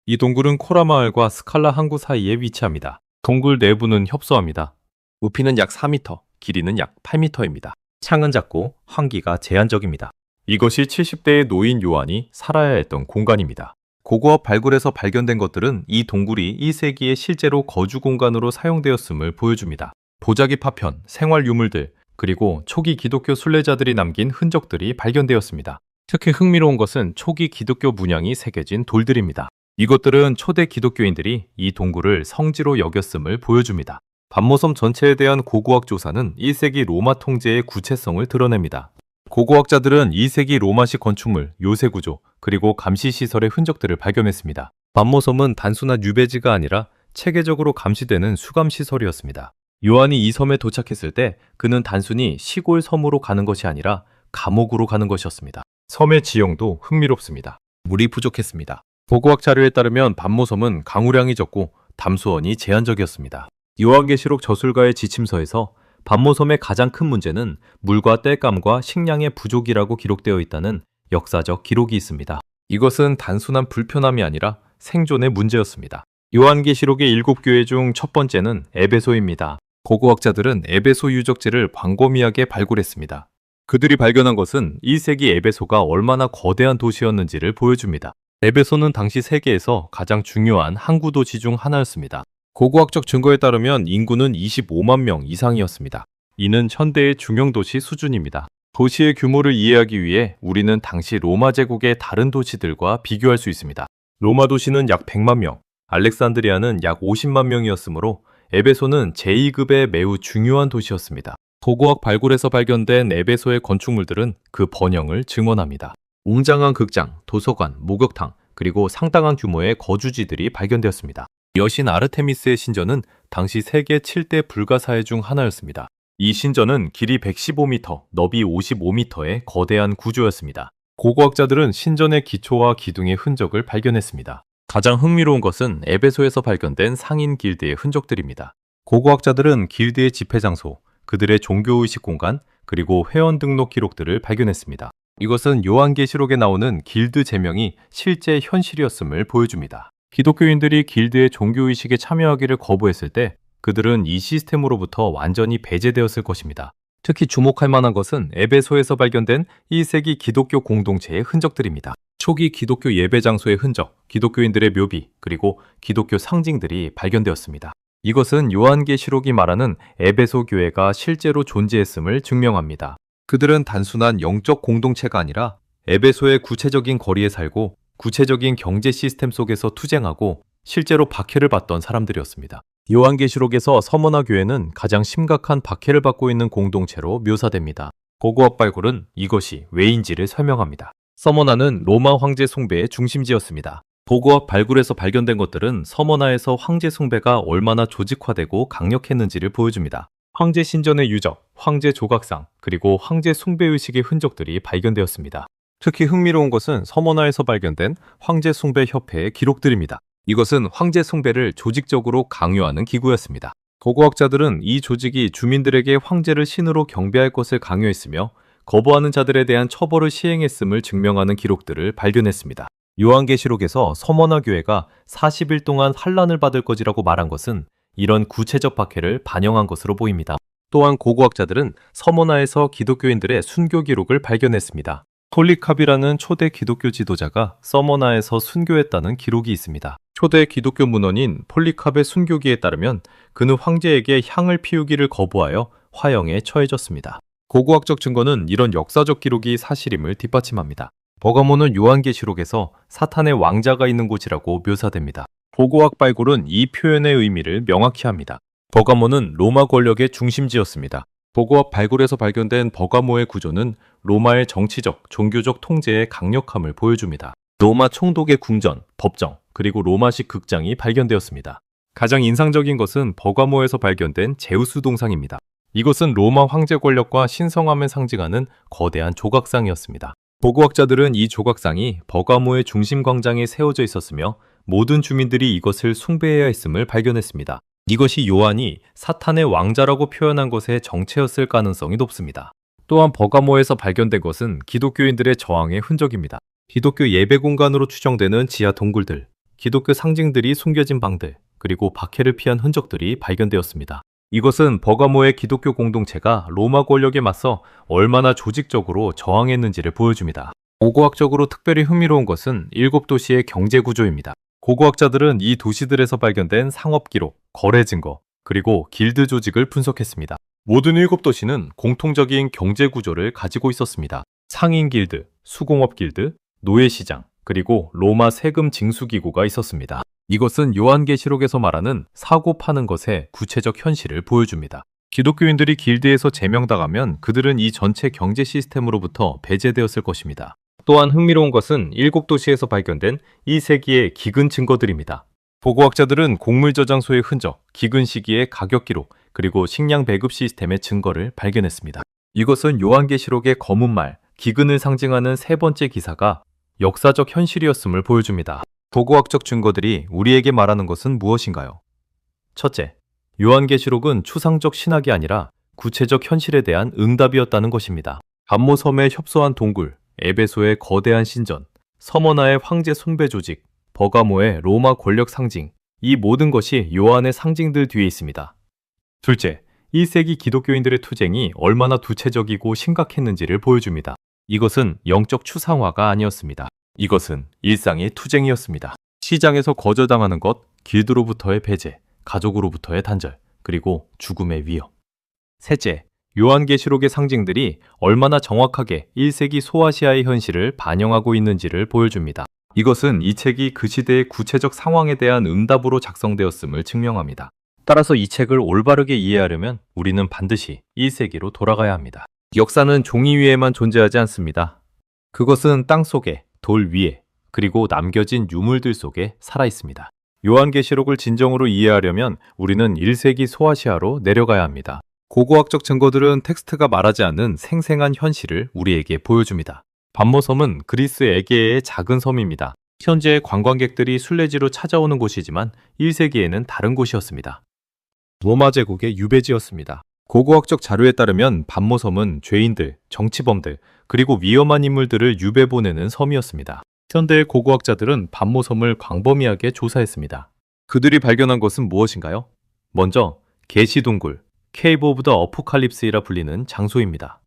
이 동굴은 코라 마을과 스칼라 항구 사이에 위치합니다. 동굴 내부는 협소합니다. 높이는 약 4m, 길이는 약 8m입니다. 창은 작고 환기가 제한적입니다. 이것이 70대의 노인 요한이 살아야 했던 공간입니다. 고고학 발굴에서 발견된 것들은 이 동굴이 1세기에 실제로 거주 공간으로 사용되었음을 보여줍니다. 보자기 파편, 생활 유물들, 그리고 초기 기독교 순례자들이 남긴 흔적들이 발견되었습니다. 특히 흥미로운 것은 초기 기독교 문양이 새겨진 돌들입니다. 이것들은 초대 기독교인들이 이 동굴을 성지로 여겼음을 보여줍니다. 반모섬 전체에 대한 고고학 조사는 1세기 로마 통제의 구체성을 드러냅니다. 고고학자들은 2세기 로마식 건축물, 요새 구조, 그리고 감시시설의 흔적들을 발견했습니다. 반모섬은 단순한 유배지가 아니라 체계적으로 감시되는 수감시설이었습니다. 요한이 이 섬에 도착했을 때 그는 단순히 시골 섬으로 가는 것이 아니라 감옥으로 가는 것이었습니다. 섬의 지형도 흥미롭습니다. 물이 부족했습니다. 고고학 자료에 따르면 반모섬은 강우량이 적고 담수원이 제한적이었습니다. 요한계시록 저술가의 지침서에서 반모섬의 가장 큰 문제는 물과 땔감과 식량의 부족이라고 기록되어 있다는 역사적 기록이 있습니다. 이것은 단순한 불편함이 아니라 생존의 문제였습니다. 요한계시록의 7교회 중 첫 번째는 에베소입니다. 고고학자들은 에베소 유적지를 광범위하게 발굴했습니다. 그들이 발견한 것은 1세기 에베소가 얼마나 거대한 도시였는지를 보여줍니다. 에베소는 당시 세계에서 가장 중요한 항구 도시 중 하나였습니다. 고고학적 증거에 따르면 인구는 25만 명 이상이었습니다. 이는 현대의 중형도시 수준입니다. 도시의 규모를 이해하기 위해 우리는 당시 로마 제국의 다른 도시들과 비교할 수 있습니다. 로마 도시는 약 100만 명, 알렉산드리아는 약 50만 명이었으므로 에베소는 제2급의 매우 중요한 도시였습니다. 고고학 발굴에서 발견된 에베소의 건축물들은 그 번영을 증언합니다. 웅장한 극장, 도서관, 목욕탕, 그리고 상당한 규모의 거주지들이 발견되었습니다. 여신 아르테미스의 신전은 당시 세계 7대 불가사의 중 하나였습니다. 이 신전은 길이 115m, 너비 55m의 거대한 구조였습니다. 고고학자들은 신전의 기초와 기둥의 흔적을 발견했습니다. 가장 흥미로운 것은 에베소에서 발견된 상인 길드의 흔적들입니다. 고고학자들은 길드의 집회 장소, 그들의 종교의식 공간, 그리고 회원 등록 기록들을 발견했습니다. 이것은 요한계시록에 나오는 길드 제명이 실제 현실이었음을 보여줍니다. 기독교인들이 길드의 종교의식에 참여하기를 거부했을 때 그들은 이 시스템으로부터 완전히 배제되었을 것입니다. 특히 주목할 만한 것은 에베소에서 발견된 1세기 기독교 공동체의 흔적들입니다. 초기 기독교 예배 장소의 흔적, 기독교인들의 묘비, 그리고 기독교 상징들이 발견되었습니다. 이것은 요한계시록이 말하는 에베소 교회가 실제로 존재했음을 증명합니다. 그들은 단순한 영적 공동체가 아니라 에베소의 구체적인 거리에 살고 구체적인 경제 시스템 속에서 투쟁하고 실제로 박해를 받던 사람들이었습니다. 요한계시록에서 서머나 교회는 가장 심각한 박해를 받고 있는 공동체로 묘사됩니다. 고고학 발굴은 이것이 왜인지를 설명합니다. 서머나는 로마 황제 숭배의 중심지였습니다. 고고학 발굴에서 발견된 것들은 서머나에서 황제 숭배가 얼마나 조직화되고 강력했는지를 보여줍니다. 황제 신전의 유적, 황제 조각상, 그리고 황제 숭배의식의 흔적들이 발견되었습니다. 특히 흥미로운 것은 서머나에서 발견된 황제 숭배 협회의 기록들입니다. 이것은 황제 숭배를 조직적으로 강요하는 기구였습니다. 고고학자들은 이 조직이 주민들에게 황제를 신으로 경배할 것을 강요했으며 거부하는 자들에 대한 처벌을 시행했음을 증명하는 기록들을 발견했습니다. 요한계시록에서 서머나 교회가 40일 동안 환란을 받을 것이라고 말한 것은 이런 구체적 박해를 반영한 것으로 보입니다. 또한 고고학자들은 서머나에서 기독교인들의 순교 기록을 발견했습니다. 폴리캅이라는 초대 기독교 지도자가 서머나에서 순교했다는 기록이 있습니다. 초대 기독교 문헌인 폴리캅의 순교기에 따르면 그는 황제에게 향을 피우기를 거부하여 화형에 처해졌습니다. 고고학적 증거는 이런 역사적 기록이 사실임을 뒷받침합니다. 버가모는 요한계시록에서 사탄의 왕자가 있는 곳이라고 묘사됩니다. 고고학 발굴은 이 표현의 의미를 명확히 합니다. 버가모는 로마 권력의 중심지였습니다. 고고학 발굴에서 발견된 버가모의 구조는 로마의 정치적, 종교적 통제의 강력함을 보여줍니다. 로마 총독의 궁전, 법정, 그리고 로마식 극장이 발견되었습니다. 가장 인상적인 것은 버가모에서 발견된 제우스 동상입니다. 이것은 로마 황제 권력과 신성함을 상징하는 거대한 조각상이었습니다. 고고학자들은 이 조각상이 버가모의 중심 광장에 세워져 있었으며 모든 주민들이 이것을 숭배해야 했음을 발견했습니다. 이것이 요한이 사탄의 왕자라고 표현한 것의 정체였을 가능성이 높습니다. 또한 버가모에서 발견된 것은 기독교인들의 저항의 흔적입니다. 기독교 예배 공간으로 추정되는 지하 동굴들, 기독교 상징들이 숨겨진 방들, 그리고 박해를 피한 흔적들이 발견되었습니다. 이것은 버가모의 기독교 공동체가 로마 권력에 맞서 얼마나 조직적으로 저항했는지를 보여줍니다. 고고학적으로 특별히 흥미로운 것은 7도시의 경제 구조입니다. 고고학자들은 이 도시들에서 발견된 상업 기록, 거래 증거, 그리고 길드 조직을 분석했습니다. 모든 7도시는 공통적인 경제 구조를 가지고 있었습니다. 상인 길드, 수공업 길드, 노예시장, 그리고 로마 세금 징수기구가 있었습니다. 이것은 요한계시록에서 말하는 사고 파는 것의 구체적 현실을 보여줍니다. 기독교인들이 길드에서 제명당하면 그들은 이 전체 경제 시스템으로부터 배제되었을 것입니다. 또한 흥미로운 것은 7도시에서 발견된 2세기의 기근 증거들입니다. 고고학자들은 곡물 저장소의 흔적, 기근 시기의 가격 기록, 그리고 식량 배급 시스템의 증거를 발견했습니다. 이것은 요한계시록의 검은 말, 기근을 상징하는 세 번째 기사가 역사적 현실이었음을 보여줍니다. 고고학적 증거들이 우리에게 말하는 것은 무엇인가요? 첫째, 요한계시록은 추상적 신학이 아니라 구체적 현실에 대한 응답이었다는 것입니다. 반모섬에 협소한 동굴, 에베소의 거대한 신전, 서머나의 황제 숭배 조직, 버가모의 로마 권력 상징, 이 모든 것이 요한의 상징들 뒤에 있습니다. 둘째, 1세기 기독교인들의 투쟁이 얼마나 두체적이고 심각했는지를 보여줍니다. 이것은 영적 추상화가 아니었습니다. 이것은 일상의 투쟁이었습니다. 시장에서 거절당하는 것, 길드로부터의 배제, 가족으로부터의 단절, 그리고 죽음의 위협. 셋째, 요한계시록의 상징들이 얼마나 정확하게 1세기 소아시아의 현실을 반영하고 있는지를 보여줍니다. 이것은 이 책이 그 시대의 구체적 상황에 대한 응답으로 작성되었음을 증명합니다. 따라서 이 책을 올바르게 이해하려면 우리는 반드시 1세기로 돌아가야 합니다. 역사는 종이 위에만 존재하지 않습니다. 그것은 땅 속에, 돌 위에, 그리고 남겨진 유물들 속에 살아 있습니다. 요한계시록을 진정으로 이해하려면 우리는 1세기 소아시아로 내려가야 합니다. 고고학적 증거들은 텍스트가 말하지 않는 생생한 현실을 우리에게 보여줍니다. 반모섬은 그리스 에게의 작은 섬입니다. 현재 관광객들이 순례지로 찾아오는 곳이지만 1세기에는 다른 곳이었습니다. 로마 제국의 유배지였습니다. 고고학적 자료에 따르면 반모섬은 죄인들, 정치범들, 그리고 위험한 인물들을 유배 보내는 섬이었습니다. 현대의 고고학자들은 반모섬을 광범위하게 조사했습니다. 그들이 발견한 것은 무엇인가요? 먼저 계시동굴, 케이브 오브 더 어포칼립스이라 불리는 장소입니다.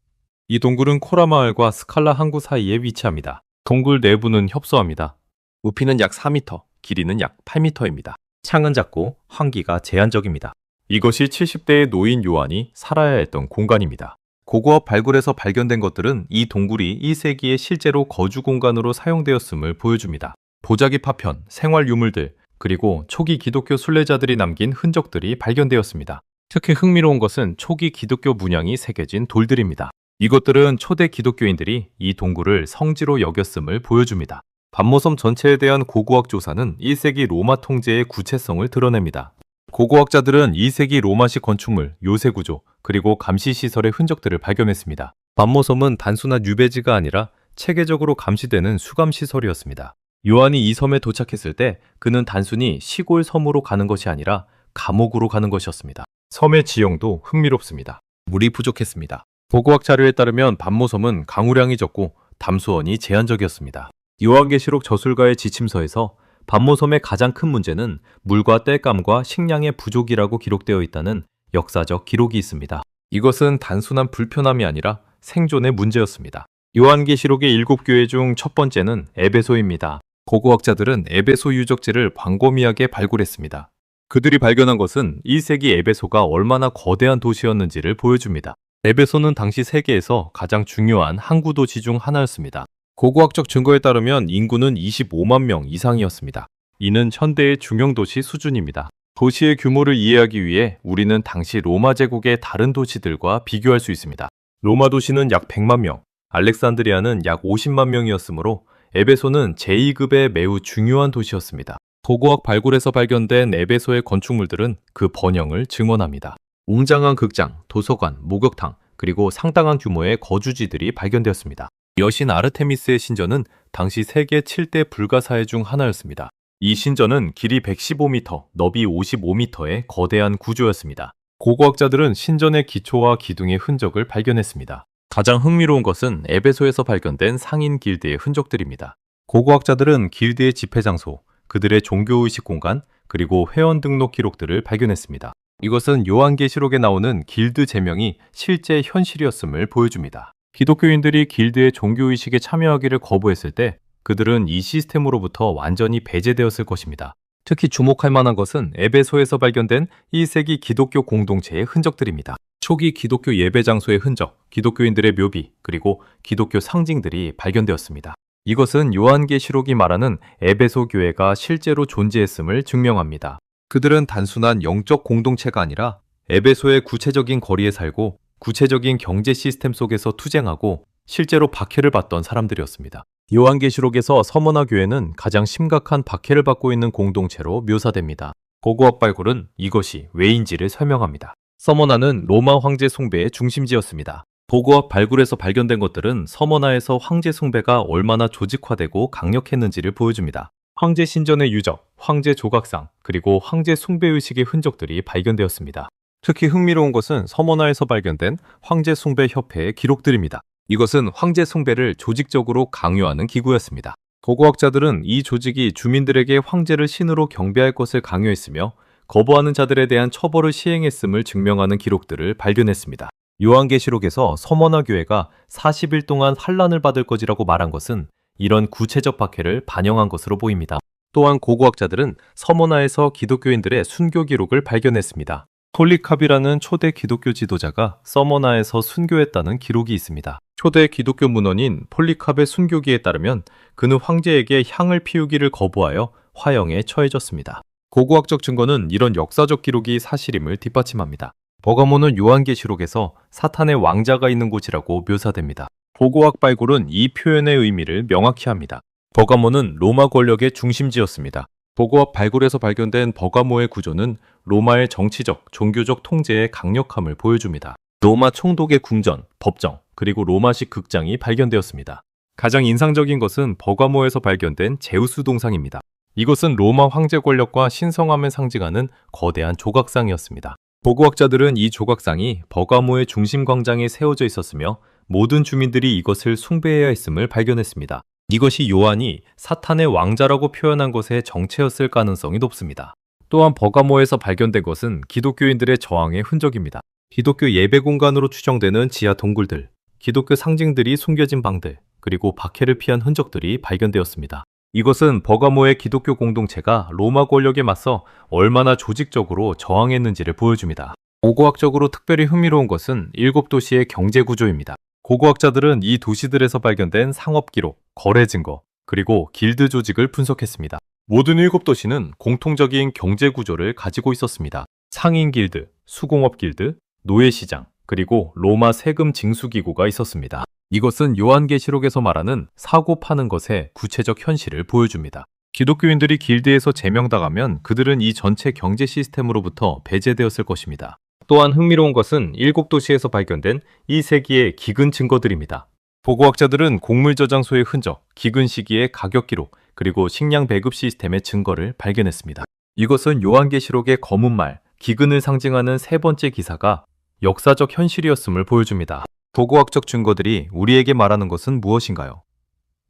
이 동굴은 코라 마을과 스칼라 항구 사이에 위치합니다. 동굴 내부는 협소합니다. 높이는 약 4m, 길이는 약 8m입니다. 창은 작고 환기가 제한적입니다. 이것이 70대의 노인 요한이 살아야 했던 공간입니다. 고고학 발굴에서 발견된 것들은 이 동굴이 1세기에 실제로 거주 공간으로 사용되었음을 보여줍니다. 보자기 파편, 생활 유물들, 그리고 초기 기독교 순례자들이 남긴 흔적들이 발견되었습니다. 특히 흥미로운 것은 초기 기독교 문양이 새겨진 돌들입니다. 이것들은 초대 기독교인들이 이 동굴을 성지로 여겼음을 보여줍니다. 반모섬 전체에 대한 고고학 조사는 1세기 로마 통제의 구체성을 드러냅니다. 고고학자들은 2세기 로마식 건축물, 요새 구조, 그리고 감시시설의 흔적들을 발견했습니다. 반모섬은 단순한 유배지가 아니라 체계적으로 감시되는 수감시설이었습니다. 요한이 이 섬에 도착했을 때 그는 단순히 시골 섬으로 가는 것이 아니라 감옥으로 가는 것이었습니다. 섬의 지형도 흥미롭습니다. 물이 부족했습니다. 보고학 자료에 따르면 반모섬은 강우량이 적고 담수원이 제한적이었습니다. 요한계시록 저술가의 지침서에서 반모섬의 가장 큰 문제는 물과 땔감과 식량의 부족이라고 기록되어 있다는 역사적 기록이 있습니다. 이것은 단순한 불편함이 아니라 생존의 문제였습니다. 요한계시록의 7교회 중 첫 번째는 에베소입니다. 고고학자들은 에베소 유적지를 광범위하게 발굴했습니다. 그들이 발견한 것은 1세기 에베소가 얼마나 거대한 도시였는지를 보여줍니다. 에베소는 당시 세계에서 가장 중요한 항구 도시 중 하나였습니다. 고고학적 증거에 따르면 인구는 25만 명 이상이었습니다. 이는 현대의 중형도시 수준입니다. 도시의 규모를 이해하기 위해 우리는 당시 로마 제국의 다른 도시들과 비교할 수 있습니다. 로마 도시는 약 100만 명, 알렉산드리아는 약 50만 명이었으므로 에베소는 제2급의 매우 중요한 도시였습니다. 고고학 발굴에서 발견된 에베소의 건축물들은 그 번영을 증언합니다. 웅장한 극장, 도서관, 목욕탕, 그리고 상당한 규모의 거주지들이 발견되었습니다. 여신 아르테미스의 신전은 당시 세계 7대 불가사의 중 하나였습니다. 이 신전은 길이 115m, 너비 55m의 거대한 구조였습니다. 고고학자들은 신전의 기초와 기둥의 흔적을 발견했습니다. 가장 흥미로운 것은 에베소에서 발견된 상인 길드의 흔적들입니다. 고고학자들은 길드의 집회 장소, 그들의 종교의식 공간, 그리고 회원 등록 기록들을 발견했습니다. 이것은 요한계시록에 나오는 길드 제명이 실제 현실이었음을 보여줍니다. 기독교인들이 길드의 종교의식에 참여하기를 거부했을 때 그들은 이 시스템으로부터 완전히 배제되었을 것입니다. 특히 주목할 만한 것은 에베소에서 발견된 1세기 기독교 공동체의 흔적들입니다. 초기 기독교 예배 장소의 흔적, 기독교인들의 묘비, 그리고 기독교 상징들이 발견되었습니다. 이것은 요한계시록이 말하는 에베소 교회가 실제로 존재했음을 증명합니다. 그들은 단순한 영적 공동체가 아니라 에베소의 구체적인 거리에 살고 구체적인 경제 시스템 속에서 투쟁하고 실제로 박해를 받던 사람들이었습니다. 요한계시록에서 서머나 교회는 가장 심각한 박해를 받고 있는 공동체로 묘사됩니다. 고고학 발굴은 이것이 왜인지를 설명합니다. 서머나는 로마 황제 숭배의 중심지였습니다. 고고학 발굴에서 발견된 것들은 서머나에서 황제 숭배가 얼마나 조직화되고 강력했는지를 보여줍니다. 황제 신전의 유적, 황제 조각상, 그리고 황제 숭배의식의 흔적들이 발견되었습니다. 특히 흥미로운 것은 서머나에서 발견된 황제 숭배 협회의 기록들입니다. 이것은 황제 숭배를 조직적으로 강요하는 기구였습니다. 고고학자들은 이 조직이 주민들에게 황제를 신으로 경배할 것을 강요했으며 거부하는 자들에 대한 처벌을 시행했음을 증명하는 기록들을 발견했습니다. 요한계시록에서 서머나 교회가 40일 동안 환란을 받을 것이라고 말한 것은 이런 구체적 박해를 반영한 것으로 보입니다. 또한 고고학자들은 서머나에서 기독교인들의 순교 기록을 발견했습니다. 폴리캅이라는 초대 기독교 지도자가 서머나에서 순교했다는 기록이 있습니다. 초대 기독교 문헌인 폴리캅의 순교기에 따르면 그는 황제에게 향을 피우기를 거부하여 화형에 처해졌습니다. 고고학적 증거는 이런 역사적 기록이 사실임을 뒷받침합니다. 버가모는 요한계시록에서 사탄의 왕자가 있는 곳이라고 묘사됩니다. 고고학 발굴은 이 표현의 의미를 명확히 합니다. 버가모는 로마 권력의 중심지였습니다. 고고학 발굴에서 발견된 버가모의 구조는 로마의 정치적, 종교적 통제의 강력함을 보여줍니다. 로마 총독의 궁전, 법정, 그리고 로마식 극장이 발견되었습니다. 가장 인상적인 것은 버가모에서 발견된 제우스 동상입니다. 이것은 로마 황제 권력과 신성함을 상징하는 거대한 조각상이었습니다. 고고학자들은 이 조각상이 버가모의 중심 광장에 세워져 있었으며 모든 주민들이 이것을 숭배해야 했음을 발견했습니다. 이것이 요한이 사탄의 왕자라고 표현한 것의 정체였을 가능성이 높습니다. 또한 버가모에서 발견된 것은 기독교인들의 저항의 흔적입니다. 기독교 예배 공간으로 추정되는 지하 동굴들, 기독교 상징들이 숨겨진 방들, 그리고 박해를 피한 흔적들이 발견되었습니다. 이것은 버가모의 기독교 공동체가 로마 권력에 맞서 얼마나 조직적으로 저항했는지를 보여줍니다. 고고학적으로 특별히 흥미로운 것은 7도시의 경제 구조입니다. 고고학자들은 이 도시들에서 발견된 상업 기록, 거래 증거, 그리고 길드 조직을 분석했습니다. 모든 7도시는 공통적인 경제 구조를 가지고 있었습니다. 상인 길드, 수공업 길드, 노예시장, 그리고 로마 세금 징수기구가 있었습니다. 이것은 요한계시록에서 말하는 사고 파는 것의 구체적 현실을 보여줍니다. 기독교인들이 길드에서 제명당하면 그들은 이 전체 경제 시스템으로부터 배제되었을 것입니다. 또한 흥미로운 것은 7도시에서 발견된 2세기의 기근 증거들입니다. 보고학자들은 곡물 저장소의 흔적, 기근 시기의 가격 기록, 그리고 식량 배급 시스템의 증거를 발견했습니다. 이것은 요한계시록의 검은 말, 기근을 상징하는 세 번째 기사가 역사적 현실이었음을 보여줍니다. 보고학적 증거들이 우리에게 말하는 것은 무엇인가요?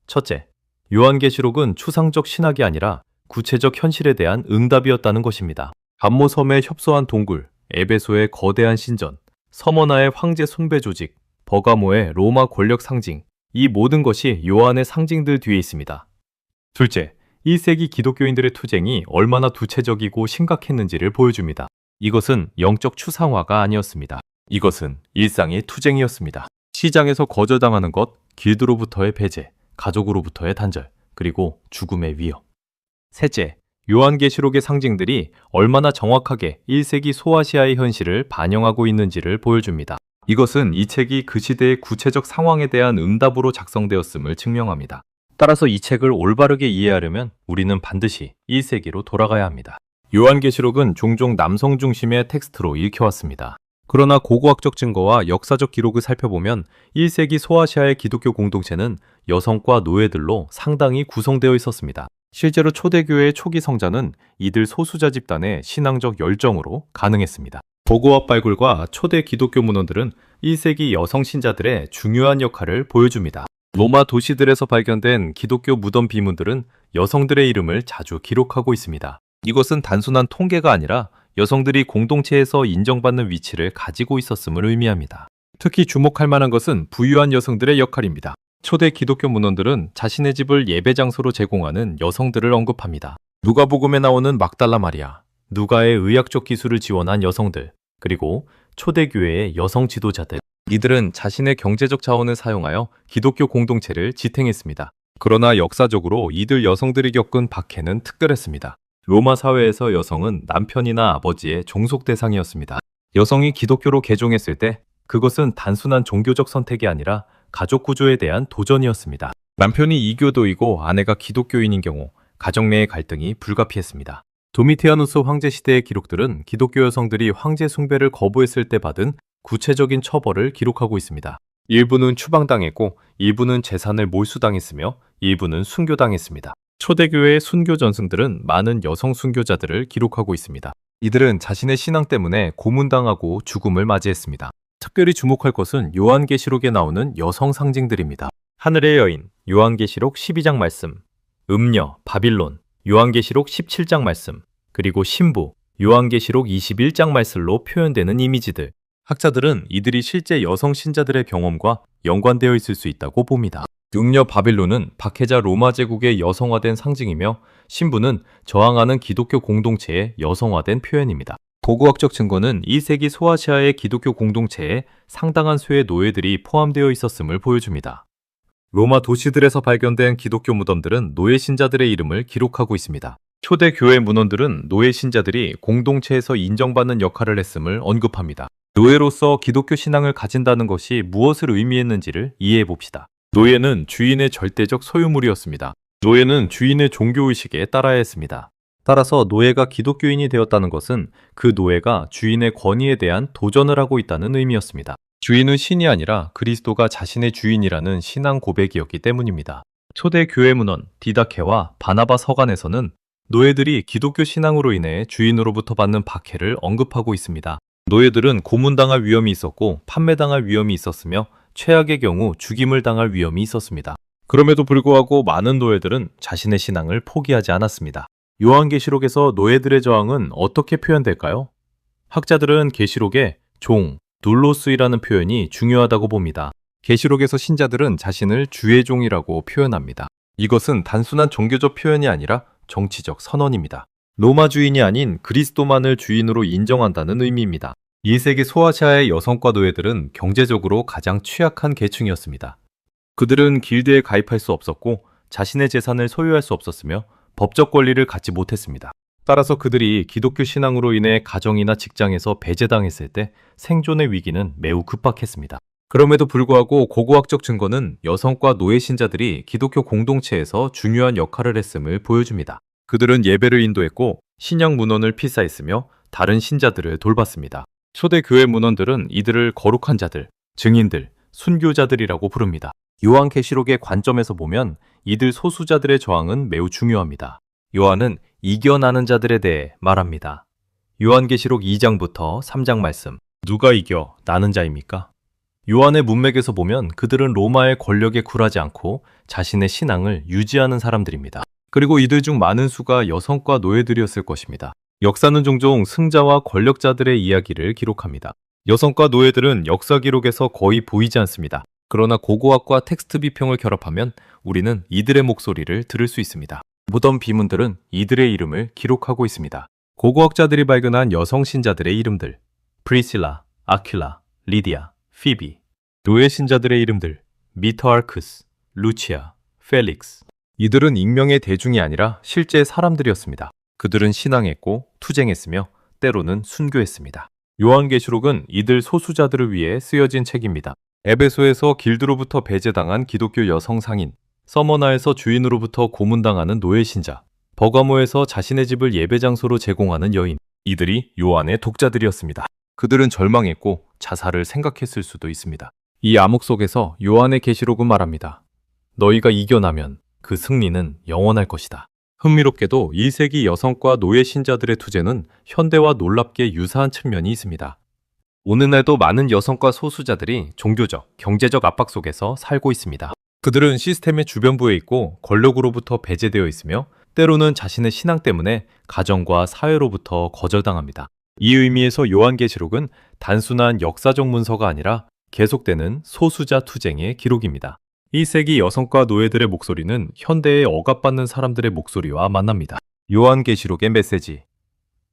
첫째, 요한계시록은 추상적 신학이 아니라 구체적 현실에 대한 응답이었다는 것입니다. 반모섬에 협소한 동굴, 에베소의 거대한 신전, 서머나의 황제 숭배 조직, 버가모의 로마 권력 상징, 이 모든 것이 요한의 상징들 뒤에 있습니다. 둘째, 1세기 기독교인들의 투쟁이 얼마나 두체적이고 심각했는지를 보여줍니다. 이것은 영적 추상화가 아니었습니다. 이것은 일상의 투쟁이었습니다. 시장에서 거절당하는 것, 길드로부터의 배제, 가족으로부터의 단절, 그리고 죽음의 위협. 셋째, 요한계시록의 상징들이 얼마나 정확하게 1세기 소아시아의 현실을 반영하고 있는지를 보여줍니다. 이것은 이 책이 그 시대의 구체적 상황에 대한 응답으로 작성되었음을 증명합니다. 따라서 이 책을 올바르게 이해하려면 우리는 반드시 1세기로 돌아가야 합니다. 요한계시록은 종종 남성 중심의 텍스트로 읽혀왔습니다. 그러나 고고학적 증거와 역사적 기록을 살펴보면 1세기 소아시아의 기독교 공동체는 여성과 노예들로 상당히 구성되어 있었습니다. 실제로 초대교회의 초기 성장은 이들 소수자 집단의 신앙적 열정으로 가능했습니다. 보고학 발굴과 초대 기독교 문헌들은 1세기 여성 신자들의 중요한 역할을 보여줍니다. 로마 도시들에서 발견된 기독교 무덤 비문들은 여성들의 이름을 자주 기록하고 있습니다. 이것은 단순한 통계가 아니라 여성들이 공동체에서 인정받는 위치를 가지고 있었음을 의미합니다. 특히 주목할 만한 것은 부유한 여성들의 역할입니다. 초대 기독교 문헌들은 자신의 집을 예배 장소로 제공하는 여성들을 언급합니다. 누가복음에 나오는 막달라 마리아, 누가의 의학적 기술을 지원한 여성들, 그리고 초대교회의 여성 지도자들. 이들은 자신의 경제적 자원을 사용하여 기독교 공동체를 지탱했습니다. 그러나 역사적으로 이들 여성들이 겪은 박해는 특별했습니다. 로마 사회에서 여성은 남편이나 아버지의 종속 대상이었습니다. 여성이 기독교로 개종했을 때 그것은 단순한 종교적 선택이 아니라 가족 구조에 대한 도전이었습니다. 남편이 이교도이고 아내가 기독교인인 경우 가정 내의 갈등이 불가피했습니다. 도미티아누스 황제 시대의 기록들은 기독교 여성들이 황제 숭배를 거부했을 때 받은 구체적인 처벌을 기록하고 있습니다. 일부는 추방당했고 일부는 재산을 몰수당했으며 일부는 순교당했습니다. 초대교회의 순교 전승들은 많은 여성 순교자들을 기록하고 있습니다. 이들은 자신의 신앙 때문에 고문당하고 죽음을 맞이했습니다. 특별히 주목할 것은 요한계시록에 나오는 여성 상징들입니다. 하늘의 여인, 요한계시록 12장 말씀, 음녀, 바빌론, 요한계시록 17장 말씀, 그리고 신부, 요한계시록 21장 말씀로 표현되는 이미지들. 학자들은 이들이 실제 여성 신자들의 경험과 연관되어 있을 수 있다고 봅니다. 음녀 바빌론은 박해자 로마 제국의 여성화된 상징이며 신부는 저항하는 기독교 공동체의 여성화된 표현입니다. 고고학적 증거는 2세기 소아시아의 기독교 공동체에 상당한 수의 노예들이 포함되어 있었음을 보여줍니다. 로마 도시들에서 발견된 기독교 무덤들은 노예 신자들의 이름을 기록하고 있습니다. 초대 교회 문헌들은 노예 신자들이 공동체에서 인정받는 역할을 했음을 언급합니다. 노예로서 기독교 신앙을 가진다는 것이 무엇을 의미했는지를 이해해 봅시다. 노예는 주인의 절대적 소유물이었습니다. 노예는 주인의 종교의식에 따라야 했습니다. 따라서 노예가 기독교인이 되었다는 것은 그 노예가 주인의 권위에 대한 도전을 하고 있다는 의미였습니다. 주인은 신이 아니라 그리스도가 자신의 주인이라는 신앙 고백이었기 때문입니다. 초대 교회 문헌 디다케와 바나바 서간에서는 노예들이 기독교 신앙으로 인해 주인으로부터 받는 박해를 언급하고 있습니다. 노예들은 고문당할 위험이 있었고 판매당할 위험이 있었으며 최악의 경우 죽임을 당할 위험이 있었습니다. 그럼에도 불구하고 많은 노예들은 자신의 신앙을 포기하지 않았습니다. 요한계시록에서 노예들의 저항은 어떻게 표현될까요? 학자들은 계시록에 종, 둘로스이라는 표현이 중요하다고 봅니다. 계시록에서 신자들은 자신을 주의 종이라고 표현합니다. 이것은 단순한 종교적 표현이 아니라 정치적 선언입니다. 로마 주인이 아닌 그리스도만을 주인으로 인정한다는 의미입니다. 2세기 소아시아의 여성과 노예들은 경제적으로 가장 취약한 계층이었습니다. 그들은 길드에 가입할 수 없었고 자신의 재산을 소유할 수 없었으며 법적 권리를 갖지 못했습니다. 따라서 그들이 기독교 신앙으로 인해 가정이나 직장에서 배제당했을 때 생존의 위기는 매우 급박했습니다. 그럼에도 불구하고 고고학적 증거는 여성과 노예 신자들이 기독교 공동체에서 중요한 역할을 했음을 보여줍니다. 그들은 예배를 인도했고 신약 문헌을 필사했으며 다른 신자들을 돌봤습니다. 초대 교회 문헌들은 이들을 거룩한 자들, 증인들, 순교자들이라고 부릅니다. 요한계시록의 관점에서 보면 이들 소수자들의 저항은 매우 중요합니다. 요한은 이겨나는 자들에 대해 말합니다. 요한계시록 2장부터 3장 말씀. 누가 이겨 나는 자입니까? 요한의 문맥에서 보면 그들은 로마의 권력에 굴하지 않고 자신의 신앙을 유지하는 사람들입니다. 그리고 이들 중 많은 수가 여성과 노예들이었을 것입니다. 역사는 종종 승자와 권력자들의 이야기를 기록합니다. 여성과 노예들은 역사 기록에서 거의 보이지 않습니다. 그러나 고고학과 텍스트 비평을 결합하면 우리는 이들의 목소리를 들을 수 있습니다. 무덤 비문들은 이들의 이름을 기록하고 있습니다. 고고학자들이 발견한 여성 신자들의 이름들, 프리실라, 아퀴라, 리디아, 피비. 노예 신자들의 이름들, 미터아크스, 루치아, 펠릭스. 이들은 익명의 대중이 아니라 실제 사람들이었습니다. 그들은 신앙했고 투쟁했으며 때로는 순교했습니다. 요한계시록은 이들 소수자들을 위해 쓰여진 책입니다. 에베소에서 길드로부터 배제당한 기독교 여성 상인, 서머나에서 주인으로부터 고문당하는 노예 신자, 버가모에서 자신의 집을 예배 장소로 제공하는 여인, 이들이 요한의 독자들이었습니다. 그들은 절망했고 자살을 생각했을 수도 있습니다. 이 암흑 속에서 요한의 계시록은 말합니다. 너희가 이겨나면 그 승리는 영원할 것이다. 흥미롭게도 1세기 여성과 노예 신자들의 투쟁은 현대와 놀랍게 유사한 측면이 있습니다. 오늘날도 많은 여성과 소수자들이 종교적, 경제적 압박 속에서 살고 있습니다. 그들은 시스템의 주변부에 있고 권력으로부터 배제되어 있으며 때로는 자신의 신앙 때문에 가정과 사회로부터 거절당합니다. 이 의미에서 요한계시록은 단순한 역사적 문서가 아니라 계속되는 소수자 투쟁의 기록입니다. 1세기 여성과 노예들의 목소리는 현대에 억압받는 사람들의 목소리와 만납니다. 요한계시록의 메시지.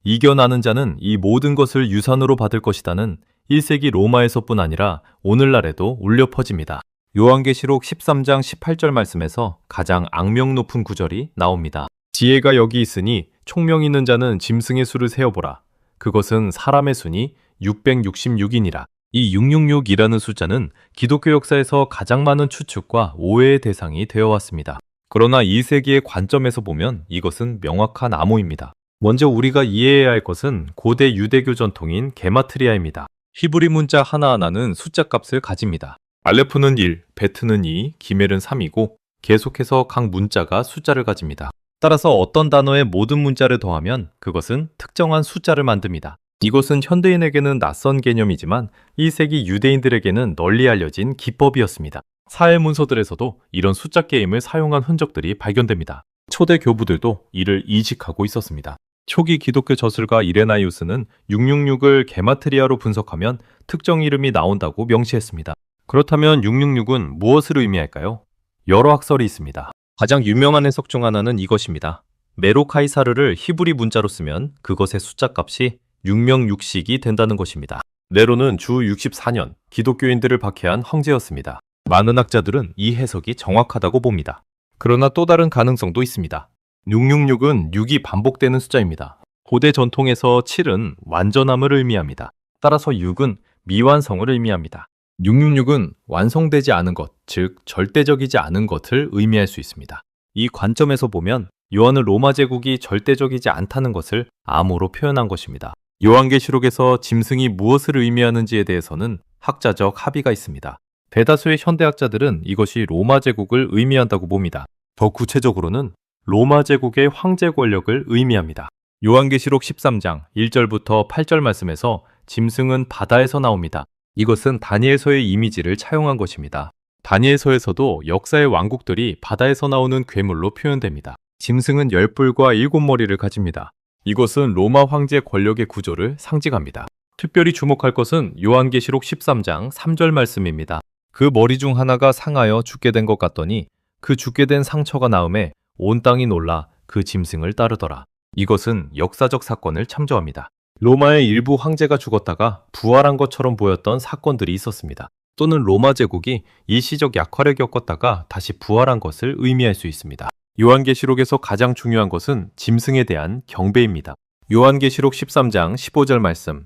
이겨나는 자는 이 모든 것을 유산으로 받을 것이다는 1세기 로마에서뿐 아니라 오늘날에도 울려 퍼집니다. 요한계시록 13장 18절 말씀에서 가장 악명 높은 구절이 나옵니다. 지혜가 여기 있으니 총명 있는 자는 짐승의 수를 세어보라. 그것은 사람의 수니 666이니라. 이 666이라는 숫자는 기독교 역사에서 가장 많은 추측과 오해의 대상이 되어왔습니다. 그러나 2세기의 관점에서 보면 이것은 명확한 암호입니다. 먼저 우리가 이해해야 할 것은 고대 유대교 전통인 게마트리아입니다. 히브리 문자 하나하나는 숫자 값을 가집니다. 알레프는 1, 베트는 2, 기멜은 3이고 계속해서 각 문자가 숫자를 가집니다. 따라서 어떤 단어에 모든 문자를 더하면 그것은 특정한 숫자를 만듭니다. 이것은 현대인에게는 낯선 개념이지만 1세기 유대인들에게는 널리 알려진 기법이었습니다. 사회 문서들에서도 이런 숫자 게임을 사용한 흔적들이 발견됩니다. 초대 교부들도 이를 이식하고 있었습니다. 초기 기독교 저술가 이레나이우스는 666을 게마트리아로 분석하면 특정 이름이 나온다고 명시했습니다. 그렇다면 666은 무엇을 의미할까요? 여러 학설이 있습니다. 가장 유명한 해석 중 하나는 이것입니다. 메로카이사르를 히브리 문자로 쓰면 그것의 숫자 값이 6명6식이 된다는 것입니다. 네로는 주 64년 기독교인들을 박해한 황제였습니다. 많은 학자들은 이 해석이 정확하다고 봅니다. 그러나 또 다른 가능성도 있습니다. 666은 6이 반복되는 숫자입니다. 고대 전통에서 7은 완전함을 의미합니다. 따라서 6은 미완성을 의미합니다. 666은 완성되지 않은 것, 즉 절대적이지 않은 것을 의미할 수 있습니다. 이 관점에서 보면 요한은 로마 제국이 절대적이지 않다는 것을 암호로 표현한 것입니다. 요한계시록에서 짐승이 무엇을 의미하는지에 대해서는 학자적 합의가 있습니다. 대다수의 현대학자들은 이것이 로마 제국을 의미한다고 봅니다. 더 구체적으로는 로마 제국의 황제 권력을 의미합니다. 요한계시록 13장 1절부터 8절 말씀에서 짐승은 바다에서 나옵니다. 이것은 다니엘서의 이미지를 차용한 것입니다. 다니엘서에서도 역사의 왕국들이 바다에서 나오는 괴물로 표현됩니다. 짐승은 10뿔과 7머리를 가집니다. 이것은 로마 황제 권력의 구조를 상징합니다. 특별히 주목할 것은 요한계시록 13장 3절 말씀입니다. 그 머리 중 하나가 상하여 죽게 된 것 같더니 그 죽게 된 상처가 나음에 온 땅이 놀라 그 짐승을 따르더라. 이것은 역사적 사건을 참조합니다. 로마의 일부 황제가 죽었다가 부활한 것처럼 보였던 사건들이 있었습니다. 또는 로마 제국이 일시적 약화를 겪었다가 다시 부활한 것을 의미할 수 있습니다. 요한계시록에서 가장 중요한 것은 짐승에 대한 경배입니다. 요한계시록 13장 15절 말씀.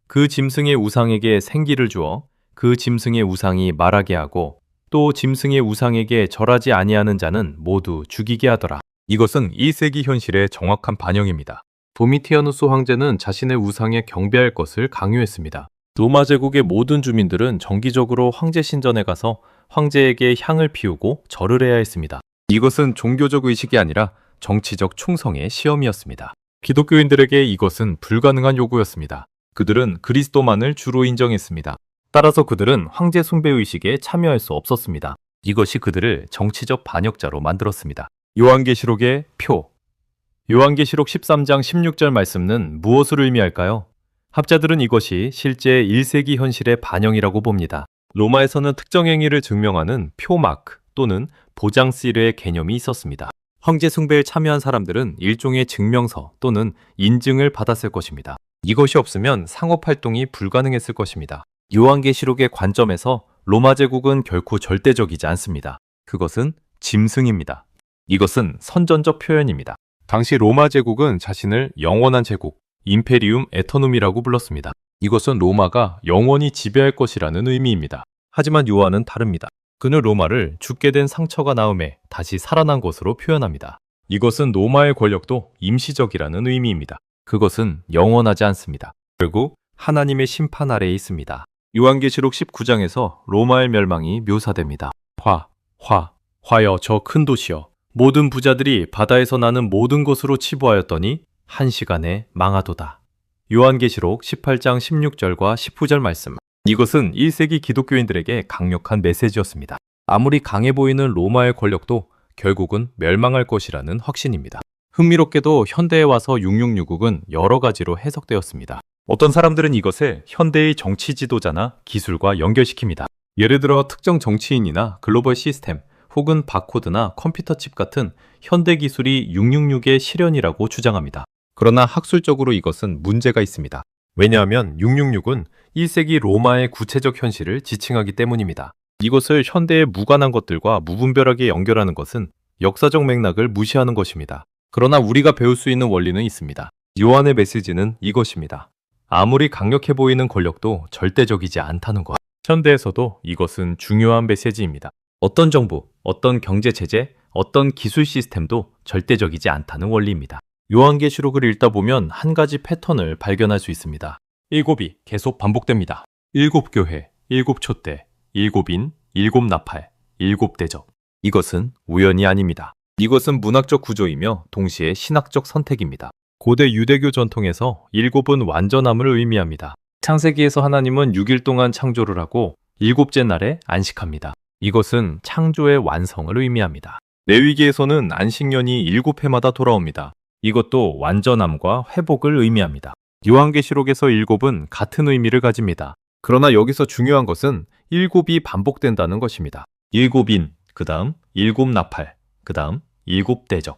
그 짐승의 우상에게 생기를 주어 그 짐승의 우상이 말하게 하고 또 짐승의 우상에게 절하지 아니하는 자는 모두 죽이게 하더라. 이것은 1세기 현실의 정확한 반영입니다. 도미티아누스 황제는 자신의 우상에 경배할 것을 강요했습니다. 로마 제국의 모든 주민들은 정기적으로 황제 신전에 가서 황제에게 향을 피우고 절을 해야 했습니다. 이것은 종교적 의식이 아니라 정치적 충성의 시험이었습니다. 기독교인들에게 이것은 불가능한 요구였습니다. 그들은 그리스도만을 주로 인정했습니다. 따라서 그들은 황제 숭배 의식에 참여할 수 없었습니다. 이것이 그들을 정치적 반역자로 만들었습니다. 요한계시록의 표. 요한계시록 13장 16절 말씀은 무엇을 의미할까요? 학자들은 이것이 실제 1세기 현실의 반영이라고 봅니다. 로마에서는 특정 행위를 증명하는 표마크 또는 보장시르의 개념이 있었습니다. 황제 숭배에 참여한 사람들은 일종의 증명서 또는 인증을 받았을 것입니다. 이것이 없으면 상업활동이 불가능했을 것입니다. 요한계시록의 관점에서 로마 제국은 결코 절대적이지 않습니다. 그것은 짐승입니다. 이것은 선전적 표현입니다. 당시 로마 제국은 자신을 영원한 제국, 임페리움 에터눔이라고 불렀습니다. 이것은 로마가 영원히 지배할 것이라는 의미입니다. 하지만 요한은 다릅니다. 그는 로마를 죽게 된 상처가 나음에 다시 살아난 것으로 표현합니다. 이것은 로마의 권력도 임시적이라는 의미입니다. 그것은 영원하지 않습니다. 결국 하나님의 심판 아래에 있습니다. 요한계시록 19장에서 로마의 멸망이 묘사됩니다. 화여 저 큰 도시여, 모든 부자들이 바다에서 나는 모든 것으로 치부하였더니 한 시간에 망하도다. 요한계시록 18장 16절과 19절 말씀. 이것은 1세기 기독교인들에게 강력한 메시지였습니다. 아무리 강해 보이는 로마의 권력도 결국은 멸망할 것이라는 확신입니다. 흥미롭게도 현대에 와서 666국은 여러 가지로 해석되었습니다. 어떤 사람들은 이것을 현대의 정치 지도자나 기술과 연결시킵니다. 예를 들어 특정 정치인이나 글로벌 시스템 혹은 바코드나 컴퓨터 칩 같은 현대 기술이 666의 실현이라고 주장합니다. 그러나 학술적으로 이것은 문제가 있습니다. 왜냐하면 666은 1세기 로마의 구체적 현실을 지칭하기 때문입니다. 이것을 현대의 무관한 것들과 무분별하게 연결하는 것은 역사적 맥락을 무시하는 것입니다. 그러나 우리가 배울 수 있는 원리는 있습니다. 요한의 메시지는 이것입니다. 아무리 강력해 보이는 권력도 절대적이지 않다는 것. 현대에서도 이것은 중요한 메시지입니다. 어떤 정부, 어떤 경제체제, 어떤 기술 시스템도 절대적이지 않다는 원리입니다. 요한계시록을 읽다 보면 한 가지 패턴을 발견할 수 있습니다. 7이 계속 반복됩니다. 7교회, 7촛대, 7인, 7나팔, 7대접. 이것은 우연이 아닙니다. 이것은 문학적 구조이며 동시에 신학적 선택입니다. 고대 유대교 전통에서 7은 완전함을 의미합니다. 창세기에서 하나님은 6일 동안 창조를 하고 7째 날에 안식합니다. 이것은 창조의 완성을 의미합니다. 레위기에서는 안식년이 7회마다 돌아옵니다. 이것도 완전함과 회복을 의미합니다. 요한계시록에서 7은 같은 의미를 가집니다. 그러나 여기서 중요한 것은 7이 반복된다는 것입니다. 7인, 그 다음 7나팔, 그 다음 7대적.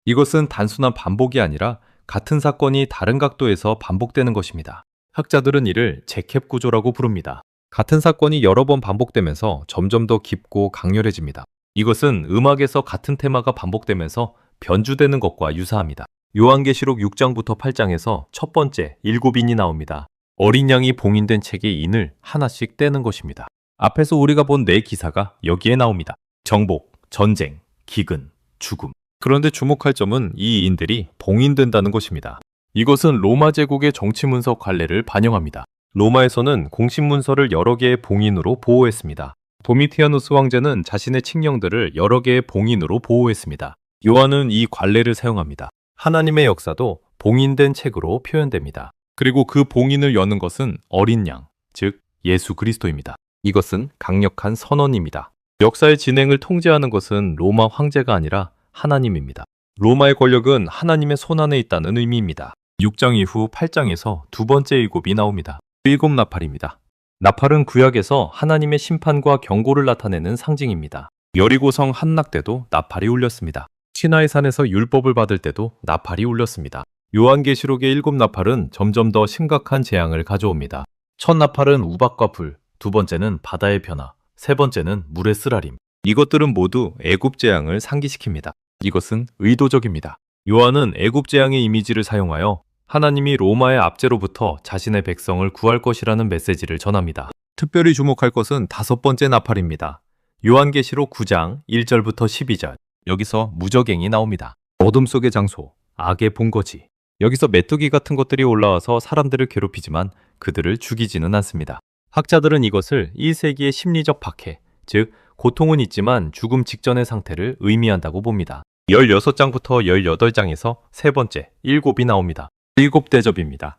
이것은 단순한 반복이 아니라 같은 사건이 다른 각도에서 반복되는 것입니다. 학자들은 이를 재캡 구조라고 부릅니다. 같은 사건이 여러 번 반복되면서 점점 더 깊고 강렬해집니다. 이것은 음악에서 같은 테마가 반복되면서 변주되는 것과 유사합니다. 요한계시록 6장부터 8장에서 첫 번째 7인이 나옵니다. 어린 양이 봉인된 책의 인을 하나씩 떼는 것입니다. 앞에서 우리가 본 네 기사가 여기에 나옵니다. 정복, 전쟁, 기근, 죽음. 그런데 주목할 점은 이 인들이 봉인된다는 것입니다. 이것은 로마 제국의 정치문서 관례를 반영합니다. 로마에서는 공신문서를 여러 개의 봉인으로 보호했습니다. 도미티아누스 황제는 자신의 칙령들을 여러 개의 봉인으로 보호했습니다. 요한은 이 관례를 사용합니다. 하나님의 역사도 봉인된 책으로 표현됩니다. 그리고 그 봉인을 여는 것은 어린 양, 즉 예수 그리스도입니다. 이것은 강력한 선언입니다. 역사의 진행을 통제하는 것은 로마 황제가 아니라 하나님입니다. 로마의 권력은 하나님의 손안에 있다는 의미입니다. 6장 이후 8장에서 두 번째 7이 나옵니다. 7나팔입니다. 나팔은 구약에서 하나님의 심판과 경고를 나타내는 상징입니다. 여리고성 한낙 때도 나팔이 울렸습니다. 시나이 산에서 율법을 받을 때도 나팔이 울렸습니다. 요한계시록의 7나팔은 점점 더 심각한 재앙을 가져옵니다. 첫 나팔은 우박과 불, 두 번째는 바다의 변화, 세 번째는 물의 쓰라림. 이것들은 모두 애굽 재앙을 상기시킵니다. 이것은 의도적입니다. 요한은 애굽 재앙의 이미지를 사용하여 하나님이 로마의 압제로부터 자신의 백성을 구할 것이라는 메시지를 전합니다. 특별히 주목할 것은 다섯 번째 나팔입니다. 요한계시록 9장 1절부터 12절. 여기서 무저갱이 나옵니다. 어둠 속의 장소, 악의 본거지. 여기서 메뚜기 같은 것들이 올라와서 사람들을 괴롭히지만 그들을 죽이지는 않습니다. 학자들은 이것을 1세기의 심리적 박해, 즉 고통은 있지만 죽음 직전의 상태를 의미한다고 봅니다. 16장부터 18장에서 세 번째, 일곱이 나옵니다. 일곱 대접입니다.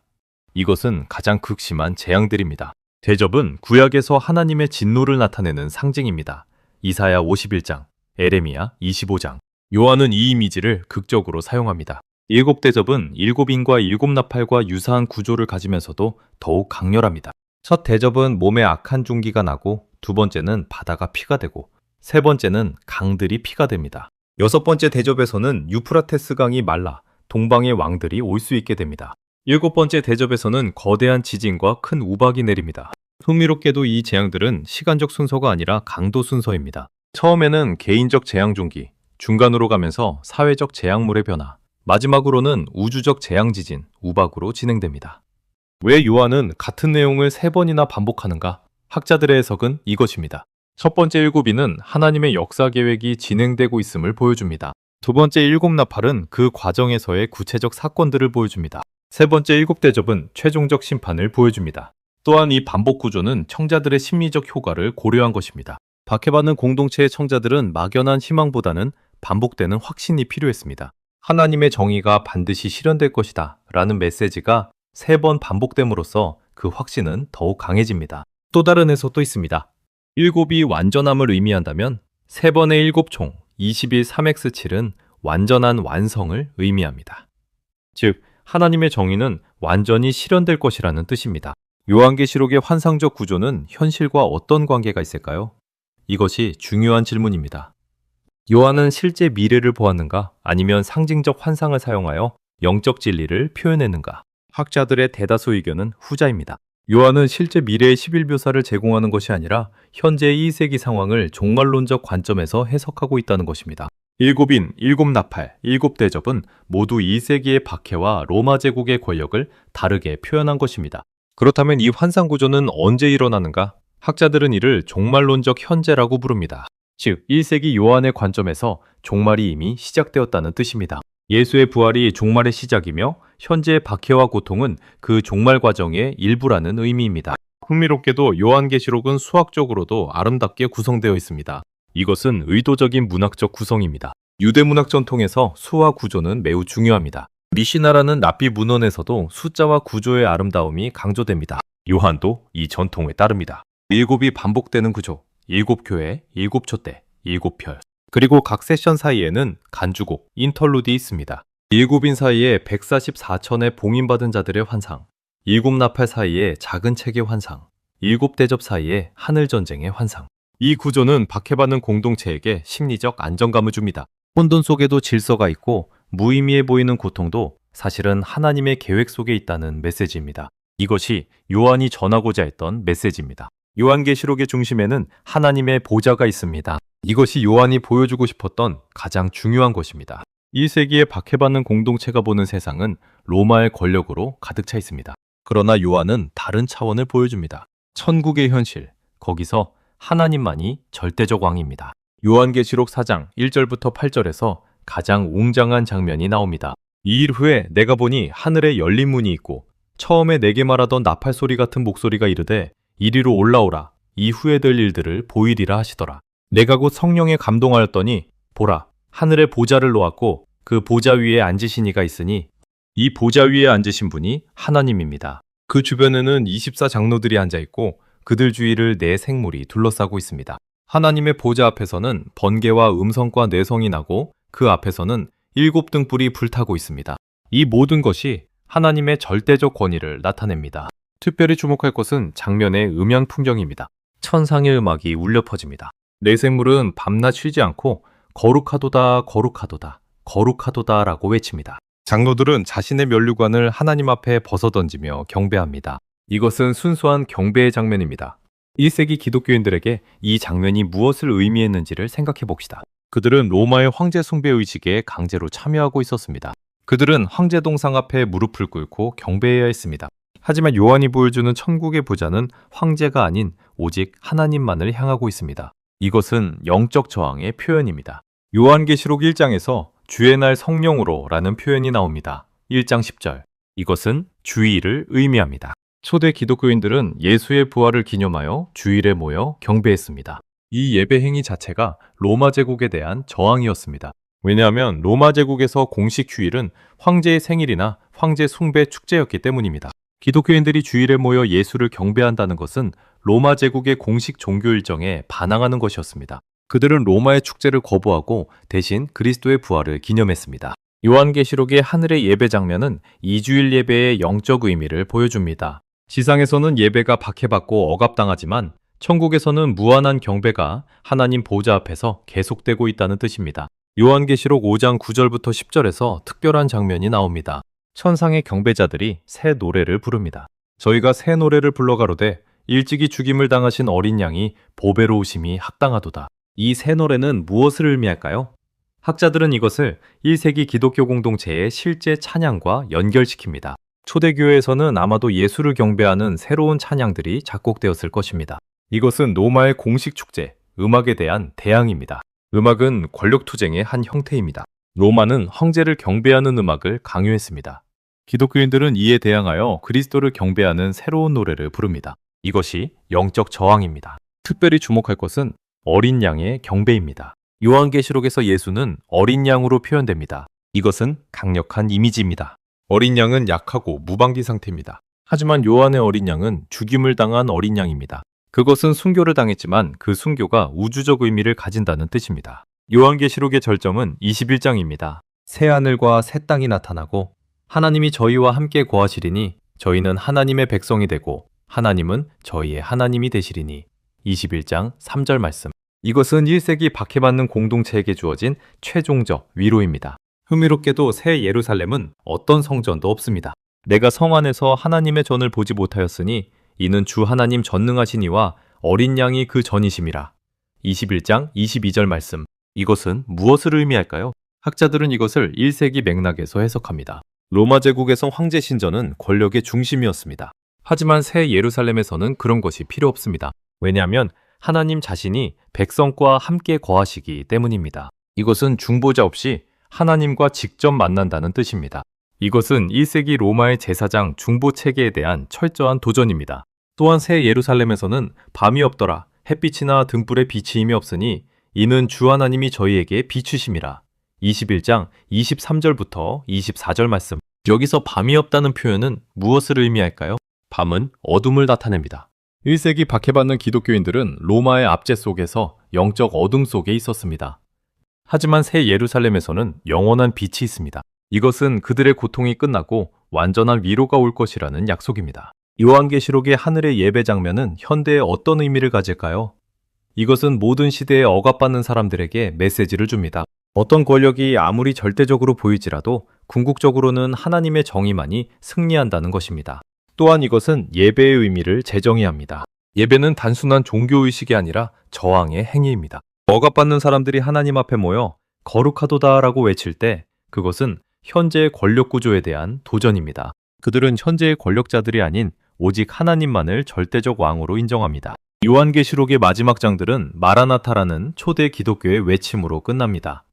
이것은 가장 극심한 재앙들입니다. 대접은 구약에서 하나님의 진노를 나타내는 상징입니다. 이사야 51장, 에레미야 25장. 요한은 이 이미지를 극적으로 사용합니다. 일곱 대접은 일곱인과 일곱 나팔과 유사한 구조를 가지면서도 더욱 강렬합니다. 첫 대접은 몸에 악한 중기가 나고, 두 번째는 바다가 피가 되고, 세 번째는 강들이 피가 됩니다. 여섯 번째 대접에서는 유프라테스 강이 말라 동방의 왕들이 올 수 있게 됩니다. 일곱 번째 대접에서는 거대한 지진과 큰 우박이 내립니다. 흥미롭게도 이 재앙들은 시간적 순서가 아니라 강도 순서입니다. 처음에는 개인적 재앙 중기, 중간으로 가면서 사회적 재앙물의 변화, 마지막으로는 우주적 재앙 지진, 우박으로 진행됩니다. 왜 요한은 같은 내용을 세 번이나 반복하는가? 학자들의 해석은 이것입니다. 첫 번째 일곱이는 하나님의 역사 계획이 진행되고 있음을 보여줍니다. 두 번째 일곱 나팔은 그 과정에서의 구체적 사건들을 보여줍니다. 세 번째 일곱 대접은 최종적 심판을 보여줍니다. 또한 이 반복 구조는 청자들의 심리적 효과를 고려한 것입니다. 박해받는 공동체의 청자들은 막연한 희망보다는 반복되는 확신이 필요했습니다. 하나님의 정의가 반드시 실현될 것이다 라는 메시지가 세 번 반복됨으로써 그 확신은 더욱 강해집니다. 또 다른 해석도 있습니다. 일곱이 완전함을 의미한다면 세 번의 일곱 총 21 3x7은 완전한 완성을 의미합니다. 즉 하나님의 정의는 완전히 실현될 것이라는 뜻입니다. 요한계시록의 환상적 구조는 현실과 어떤 관계가 있을까요? 이것이 중요한 질문입니다. 요한은 실제 미래를 보았는가? 아니면 상징적 환상을 사용하여 영적 진리를 표현했는가? 학자들의 대다수 의견은 후자입니다. 요한은 실제 미래의 11묘사를 제공하는 것이 아니라 현재의 2세기 상황을 종말론적 관점에서 해석하고 있다는 것입니다. 일곱인, 일곱 나팔, 일곱 대접은 모두 2세기의 박해와 로마 제국의 권력을 다르게 표현한 것입니다. 그렇다면 이 환상 구조는 언제 일어나는가? 학자들은 이를 종말론적 현재라고 부릅니다. 즉, 1세기 요한의 관점에서 종말이 이미 시작되었다는 뜻입니다. 예수의 부활이 종말의 시작이며 현재의 박해와 고통은 그 종말 과정의 일부라는 의미입니다. 흥미롭게도 요한계시록은 수학적으로도 아름답게 구성되어 있습니다. 이것은 의도적인 문학적 구성입니다. 유대 문학 전통에서 수와 구조는 매우 중요합니다. 미시나라는 랍비 문헌에서도 숫자와 구조의 아름다움이 강조됩니다. 요한도 이 전통에 따릅니다. 일곱이 반복되는 구조, 일곱 교회, 일곱 촛대, 일곱 별, 그리고 각 세션 사이에는 간주곡, 인터루디 있습니다. 일곱인 사이에 144천의 봉인받은 자들의 환상, 일곱 나팔 사이에 작은 책의 환상, 일곱 대접 사이에 하늘 전쟁의 환상. 이 구조는 박해받는 공동체에게 심리적 안정감을 줍니다. 혼돈 속에도 질서가 있고 무의미해 보이는 고통도 사실은 하나님의 계획 속에 있다는 메시지입니다. 이것이 요한이 전하고자 했던 메시지입니다. 요한계시록의 중심에는 하나님의 보좌가 있습니다. 이것이 요한이 보여주고 싶었던 가장 중요한 것입니다. 1세기에 박해받는 공동체가 보는 세상은 로마의 권력으로 가득 차 있습니다. 그러나 요한은 다른 차원을 보여줍니다. 천국의 현실, 거기서 하나님만이 절대적 왕입니다. 요한계시록 4장 1절부터 8절에서 가장 웅장한 장면이 나옵니다. 이 일 후에 내가 보니 하늘에 열린 문이 있고 처음에 내게 말하던 나팔 소리 같은 목소리가 이르되 이리로 올라오라, 이후에 될 일들을 보이리라 하시더라. 내가 곧 성령에 감동하였더니 보라, 하늘에 보좌를 놓았고 그 보좌 위에 앉으신 이가 있으니 이 보좌 위에 앉으신 분이 하나님입니다. 그 주변에는 24장로들이 앉아있고 그들 주위를 네 생물이 둘러싸고 있습니다. 하나님의 보좌 앞에서는 번개와 음성과 내성이 나고 그 앞에서는 7등불이 불타고 있습니다. 이 모든 것이 하나님의 절대적 권위를 나타냅니다. 특별히 주목할 것은 장면의 음향 풍경입니다. 천상의 음악이 울려 퍼집니다. 네 생물은 밤낮 쉬지 않고 거룩하도다, 거룩하도다, 거룩하도다 라고 외칩니다. 장로들은 자신의 면류관을 하나님 앞에 벗어던지며 경배합니다. 이것은 순수한 경배의 장면입니다. 1세기 기독교인들에게 이 장면이 무엇을 의미했는지를 생각해 봅시다. 그들은 로마의 황제 숭배 의식에 강제로 참여하고 있었습니다. 그들은 황제 동상 앞에 무릎을 꿇고 경배해야 했습니다. 하지만 요한이 보여주는 천국의 보좌는 황제가 아닌 오직 하나님만을 향하고 있습니다. 이것은 영적 저항의 표현입니다. 요한계시록 1장에서 주의 날 성령으로 라는 표현이 나옵니다. 1장 10절. 이것은 주일을 의미합니다. 초대 기독교인들은 예수의 부활을 기념하여 주일에 모여 경배했습니다. 이 예배 행위 자체가 로마 제국에 대한 저항이었습니다. 왜냐하면 로마 제국에서 공식 휴일은 황제의 생일이나 황제 숭배 축제였기 때문입니다. 기독교인들이 주일에 모여 예수를 경배한다는 것은 로마 제국의 공식 종교 일정에 반항하는 것이었습니다. 그들은 로마의 축제를 거부하고 대신 그리스도의 부활을 기념했습니다. 요한계시록의 하늘의 예배 장면은 이주일 예배의 영적 의미를 보여줍니다. 지상에서는 예배가 박해받고 억압당하지만 천국에서는 무한한 경배가 하나님 보좌 앞에서 계속되고 있다는 뜻입니다. 요한계시록 5장 9절부터 10절에서 특별한 장면이 나옵니다. 천상의 경배자들이 새 노래를 부릅니다. 저희가 새 노래를 불러가로되 일찍이 죽임을 당하신 어린 양이 보배로우심이 합당하도다. 이 새 노래는 무엇을 의미할까요? 학자들은 이것을 1세기 기독교 공동체의 실제 찬양과 연결시킵니다. 초대교회에서는 아마도 예수를 경배하는 새로운 찬양들이 작곡되었을 것입니다. 이것은 로마의 공식 축제, 음악에 대한 대항입니다. 음악은 권력투쟁의 한 형태입니다. 로마는 황제를 경배하는 음악을 강요했습니다. 기독교인들은 이에 대항하여 그리스도를 경배하는 새로운 노래를 부릅니다. 이것이 영적 저항입니다. 특별히 주목할 것은 어린 양의 경배입니다. 요한계시록에서 예수는 어린 양으로 표현됩니다. 이것은 강력한 이미지입니다. 어린 양은 약하고 무방비 상태입니다. 하지만 요한의 어린 양은 죽임을 당한 어린 양입니다. 그것은 순교를 당했지만 그 순교가 우주적 의미를 가진다는 뜻입니다. 요한계시록의 절정은 21장입니다. 새 하늘과 새 땅이 나타나고 하나님이 저희와 함께 거하시리니 저희는 하나님의 백성이 되고 하나님은 저희의 하나님이 되시리니 21장 3절 말씀. 이것은 1세기 박해받는 공동체에게 주어진 최종적 위로입니다. 흥미롭게도 새 예루살렘은 어떤 성전도 없습니다. 내가 성 안에서 하나님의 전을 보지 못하였으니 이는 주 하나님 전능하신 이와 어린 양이 그 전이심이라. 21장 22절 말씀. 이것은 무엇을 의미할까요? 학자들은 이것을 1세기 맥락에서 해석합니다. 로마 제국에서 황제 신전은 권력의 중심이었습니다. 하지만 새 예루살렘에서는 그런 것이 필요 없습니다. 왜냐하면 하나님 자신이 백성과 함께 거하시기 때문입니다. 이것은 중보자 없이 하나님과 직접 만난다는 뜻입니다. 이것은 1세기 로마의 제사장 중보 체계에 대한 철저한 도전입니다. 또한 새 예루살렘에서는 밤이 없더라 햇빛이나 등불의 비치임이 없으니 이는 주 하나님이 저희에게 비추심이라. 21장 23절부터 24절 말씀. 여기서 밤이 없다는 표현은 무엇을 의미할까요? 밤은 어둠을 나타냅니다. 1세기 박해받는 기독교인들은 로마의 압제 속에서 영적 어둠 속에 있었습니다. 하지만 새 예루살렘에서는 영원한 빛이 있습니다. 이것은 그들의 고통이 끝나고 완전한 위로가 올 것이라는 약속입니다. 요한계시록의 하늘의 예배 장면은 현대에 어떤 의미를 가질까요? 이것은 모든 시대에 억압받는 사람들에게 메시지를 줍니다. 어떤 권력이 아무리 절대적으로 보이지라도 궁극적으로는 하나님의 정의만이 승리한다는 것입니다. 또한 이것은 예배의 의미를 재정의합니다. 예배는 단순한 종교의식이 아니라 저항의 행위입니다. 억압받는 사람들이 하나님 앞에 모여 거룩하도다라고 외칠 때 그것은 현재의 권력 구조에 대한 도전입니다. 그들은 현재의 권력자들이 아닌 오직 하나님만을 절대적 왕으로 인정합니다. 요한계시록의 마지막 장들은 마라나타라는 초대 기독교의 외침으로 끝납니다.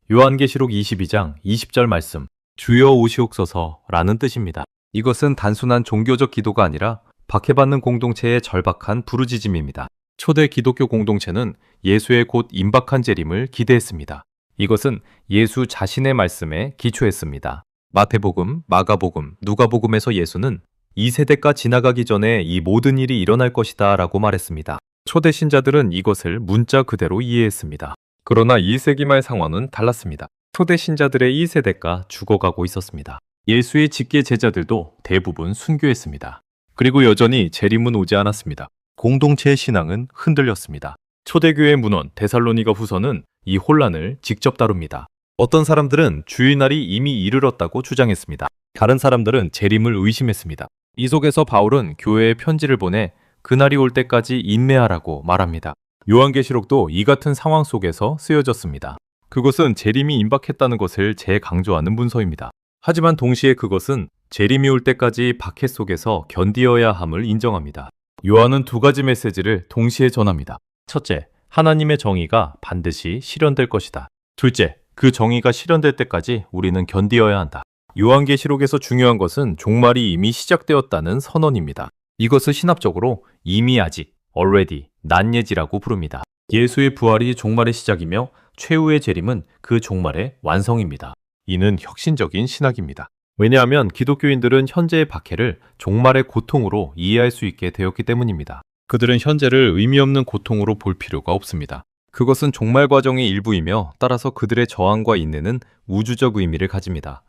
요한계시록 22장 20절 말씀, 주여 오시옵소서라는 뜻입니다. 이것은 단순한 종교적 기도가 아니라 박해받는 공동체의 절박한 부르짖음입니다. 초대 기독교 공동체는 예수의 곧 임박한 재림을 기대했습니다. 이것은 예수 자신의 말씀에 기초했습니다. 마태복음, 마가복음, 누가복음에서 예수는 이 세대가 지나가기 전에 이 모든 일이 일어날 것이다 라고 말했습니다. 초대 신자들은 이것을 문자 그대로 이해했습니다. 그러나 1세기 말 상황은 달랐습니다. 초대 신자들의 1세대가 죽어가고 있었습니다. 예수의 직계 제자들도 대부분 순교했습니다. 그리고 여전히 재림은 오지 않았습니다. 공동체의 신앙은 흔들렸습니다. 초대교회 문헌 데살로니가 후서는 이 혼란을 직접 다룹니다. 어떤 사람들은 주의 날이 이미 이르렀다고 주장했습니다. 다른 사람들은 재림을 의심했습니다. 이 속에서 바울은 교회에 편지를 보내 그날이 올 때까지 인내하라고 말합니다. 요한계시록도 이 같은 상황 속에서 쓰여졌습니다. 그것은 재림이 임박했다는 것을 재강조하는 문서입니다. 하지만 동시에 그것은 재림이 올 때까지 박해 속에서 견디어야 함을 인정합니다. 요한은 두 가지 메시지를 동시에 전합니다. 첫째, 하나님의 정의가 반드시 실현될 것이다. 둘째, 그 정의가 실현될 때까지 우리는 견디어야 한다. 요한계시록에서 중요한 것은 종말이 이미 시작되었다는 선언입니다. 이것을 신학적으로 이미 아직, already, 난 예지라고 부릅니다. 예수의 부활이 종말의 시작이며 최후의 재림은 그 종말의 완성입니다. 이는 혁신적인 신학입니다. 왜냐하면 기독교인들은 현재의 박해를 종말의 고통으로 이해할 수 있게 되었기 때문입니다. 그들은 현재를 의미 없는 고통으로 볼 필요가 없습니다. 그것은 종말 과정의 일부이며 따라서 그들의 저항과 인내는 우주적 의미를 가집니다.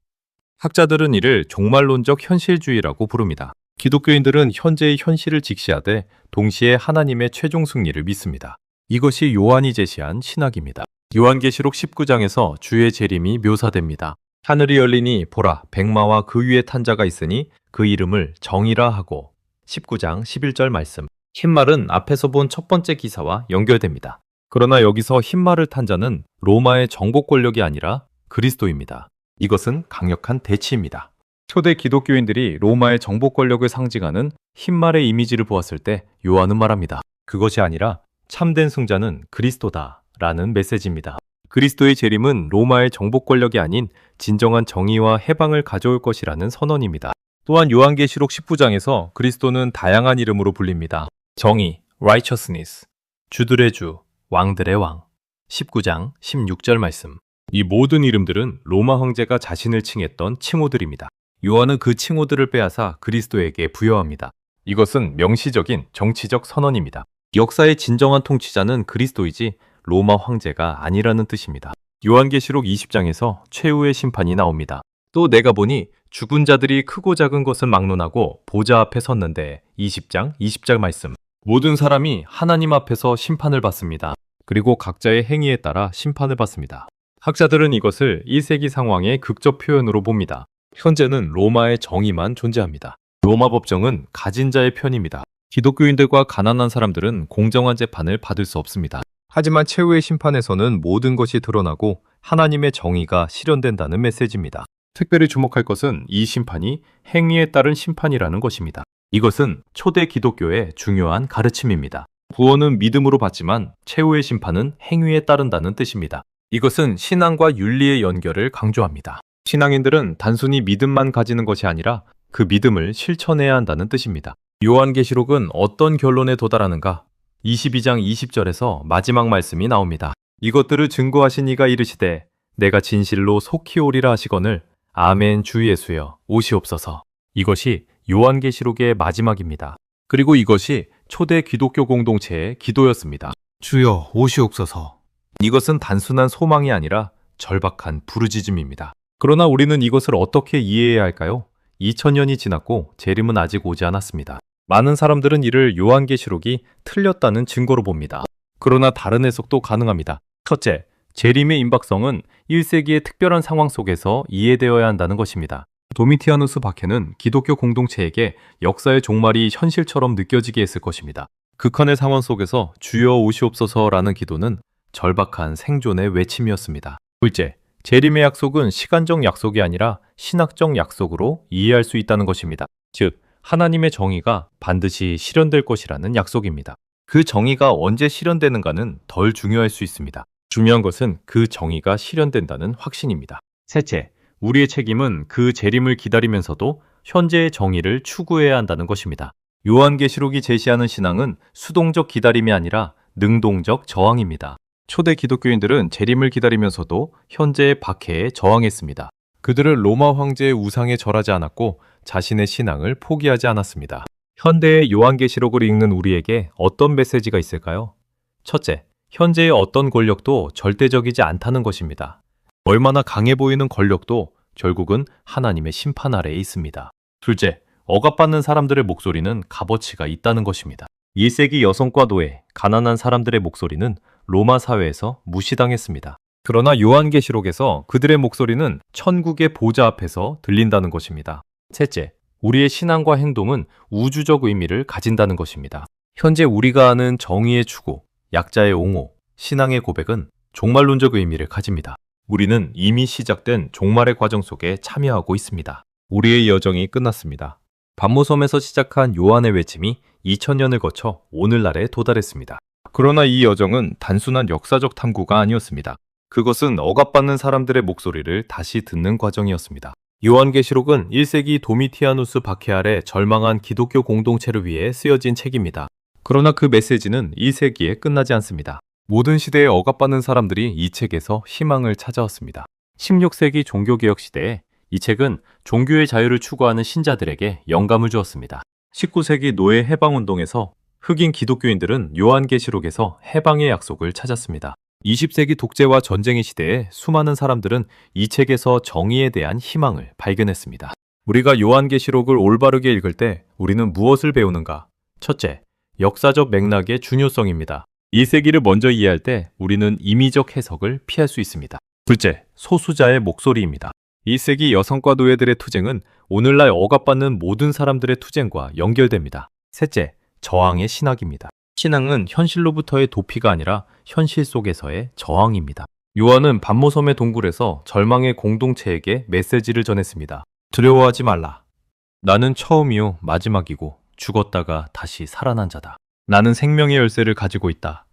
학자들은 이를 종말론적 현실주의라고 부릅니다. 기독교인들은 현재의 현실을 직시하되 동시에 하나님의 최종 승리를 믿습니다. 이것이 요한이 제시한 신학입니다. 요한계시록 19장에서 주의 재림이 묘사됩니다. 하늘이 열리니 보라 백마와 그 위에 탄 자가 있으니 그 이름을 정의라 하고 19장 11절 말씀. 흰말은 앞에서 본 첫 번째 기사와 연결됩니다. 그러나 여기서 흰말을 탄 자는 로마의 정복 권력이 아니라 그리스도입니다. 이것은 강력한 대치입니다. 초대 기독교인들이 로마의 정복 권력을 상징하는 흰말의 이미지를 보았을 때 요한은 말합니다. 그것이 아니라 참된 승자는 그리스도다 라는 메시지입니다. 그리스도의 재림은 로마의 정복 권력이 아닌 진정한 정의와 해방을 가져올 것이라는 선언입니다. 또한 요한계시록 19장에서 그리스도는 다양한 이름으로 불립니다. 정의, righteousness, 주들의 주, 왕들의 왕, 19장 16절 말씀. 이 모든 이름들은 로마 황제가 자신을 칭했던 칭호들입니다. 요한은 그 칭호들을 빼앗아 그리스도에게 부여합니다. 이것은 명시적인 정치적 선언입니다. 역사의 진정한 통치자는 그리스도이지 로마 황제가 아니라는 뜻입니다. 요한계시록 20장에서 최후의 심판이 나옵니다. 또 내가 보니 죽은 자들이 크고 작은 것을 막론하고 보좌 앞에 섰는데 20장 20절 말씀. 모든 사람이 하나님 앞에서 심판을 받습니다. 그리고 각자의 행위에 따라 심판을 받습니다. 학자들은 이것을 1세기 상황의 극적 표현으로 봅니다. 현재는 로마의 정의만 존재합니다. 로마 법정은 가진 자의 편입니다. 기독교인들과 가난한 사람들은 공정한 재판을 받을 수 없습니다. 하지만 최후의 심판에서는 모든 것이 드러나고 하나님의 정의가 실현된다는 메시지입니다. 특별히 주목할 것은 이 심판이 행위에 따른 심판이라는 것입니다. 이것은 초대 기독교의 중요한 가르침입니다. 구원은 믿음으로 받지만 최후의 심판은 행위에 따른다는 뜻입니다. 이것은 신앙과 윤리의 연결을 강조합니다. 신앙인들은 단순히 믿음만 가지는 것이 아니라 그 믿음을 실천해야 한다는 뜻입니다. 요한계시록은 어떤 결론에 도달하는가? 22장 20절에서 마지막 말씀이 나옵니다. 이것들을 증거하신 이가 이르시되 내가 진실로 속히 오리라 하시거늘 아멘 주 예수여 오시옵소서. 이것이 요한계시록의 마지막입니다. 그리고 이것이 초대 기독교 공동체의 기도였습니다. 주여 오시옵소서. 이것은 단순한 소망이 아니라 절박한 부르짖음입니다. 그러나 우리는 이것을 어떻게 이해해야 할까요? 2000년이 지났고 재림은 아직 오지 않았습니다. 많은 사람들은 이를 요한계시록이 틀렸다는 증거로 봅니다. 그러나 다른 해석도 가능합니다. 첫째, 재림의 임박성은 1세기의 특별한 상황 속에서 이해되어야 한다는 것입니다. 도미티아누스 박해는 기독교 공동체에게 역사의 종말이 현실처럼 느껴지게 했을 것입니다. 극한의 상황 속에서 주여 오시옵소서라는 기도는 절박한 생존의 외침이었습니다. 둘째, 재림의 약속은 시간적 약속이 아니라 신학적 약속으로 이해할 수 있다는 것입니다. 즉, 하나님의 정의가 반드시 실현될 것이라는 약속입니다. 그 정의가 언제 실현되는가는 덜 중요할 수 있습니다. 중요한 것은 그 정의가 실현된다는 확신입니다. 셋째, 우리의 책임은 그 재림을 기다리면서도 현재의 정의를 추구해야 한다는 것입니다. 요한계시록이 제시하는 신앙은 수동적 기다림이 아니라 능동적 저항입니다. 초대 기독교인들은 재림을 기다리면서도 현재의 박해에 저항했습니다. 그들은 로마 황제의 우상에 절하지 않았고 자신의 신앙을 포기하지 않았습니다. 현대의 요한계시록을 읽는 우리에게 어떤 메시지가 있을까요? 첫째, 현재의 어떤 권력도 절대적이지 않다는 것입니다. 얼마나 강해 보이는 권력도 결국은 하나님의 심판 아래에 있습니다. 둘째, 억압받는 사람들의 목소리는 값어치가 있다는 것입니다. 1세기 여성과 노예, 가난한 사람들의 목소리는 로마 사회에서 무시당했습니다. 그러나 요한계시록에서 그들의 목소리는 천국의 보좌 앞에서 들린다는 것입니다. 셋째, 우리의 신앙과 행동은 우주적 의미를 가진다는 것입니다. 현재 우리가 아는 정의의 추구, 약자의 옹호, 신앙의 고백은 종말론적 의미를 가집니다. 우리는 이미 시작된 종말의 과정 속에 참여하고 있습니다. 우리의 여정이 끝났습니다. 반모섬에서 시작한 요한의 외침이 2000년을 거쳐 오늘날에 도달했습니다. 그러나 이 여정은 단순한 역사적 탐구가 아니었습니다. 그것은 억압받는 사람들의 목소리를 다시 듣는 과정이었습니다. 요한계시록은 1세기 도미티아누스 박해 아래 절망한 기독교 공동체를 위해 쓰여진 책입니다. 그러나 그 메시지는 1세기에 끝나지 않습니다. 모든 시대에 억압받는 사람들이 이 책에서 희망을 찾아왔습니다. 16세기 종교개혁 시대에 이 책은 종교의 자유를 추구하는 신자들에게 영감을 주었습니다. 19세기 노예 해방운동에서 흑인 기독교인들은 요한계시록에서 해방의 약속을 찾았습니다. 20세기 독재와 전쟁의 시대에 수많은 사람들은 이 책에서 정의에 대한 희망을 발견했습니다. 우리가 요한계시록을 올바르게 읽을 때 우리는 무엇을 배우는가? 첫째, 역사적 맥락의 중요성입니다. 이 세기를 먼저 이해할 때 우리는 임의적 해석을 피할 수 있습니다. 둘째, 소수자의 목소리입니다. 2세기 여성과 노예들의 투쟁은 오늘날 억압받는 모든 사람들의 투쟁과 연결됩니다. 셋째, 저항의 신학입니다. 신앙은 현실로부터의 도피가 아니라 현실 속에서의 저항입니다. 요한은 반모섬의 동굴에서 절망의 공동체에게 메시지를 전했습니다. 두려워하지 말라. 나는 처음이요 마지막이고 죽었다가 다시 살아난 자다. 나는 생명의 열쇠를 가지고 있다.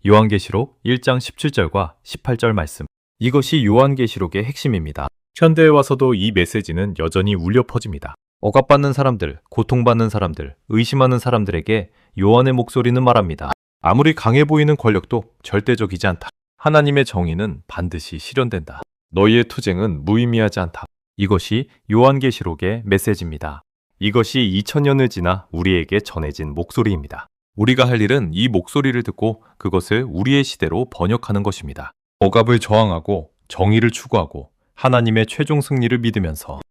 요한계시록 1장 17절과 18절 말씀. 이것이 요한계시록의 핵심입니다. 현대에 와서도 이 메시지는 여전히 울려 퍼집니다. 억압받는 사람들, 고통받는 사람들, 의심하는 사람들에게 요한의 목소리는 말합니다. 아무리 강해 보이는 권력도 절대적이지 않다. 하나님의 정의는 반드시 실현된다. 너희의 투쟁은 무의미하지 않다. 이것이 요한계시록의 메시지입니다. 이것이 2000년을 지나 우리에게 전해진 목소리입니다. 우리가 할 일은 이 목소리를 듣고 그것을 우리의 시대로 번역하는 것입니다. 억압을 저항하고 정의를 추구하고 하나님의 최종 승리를 믿으면서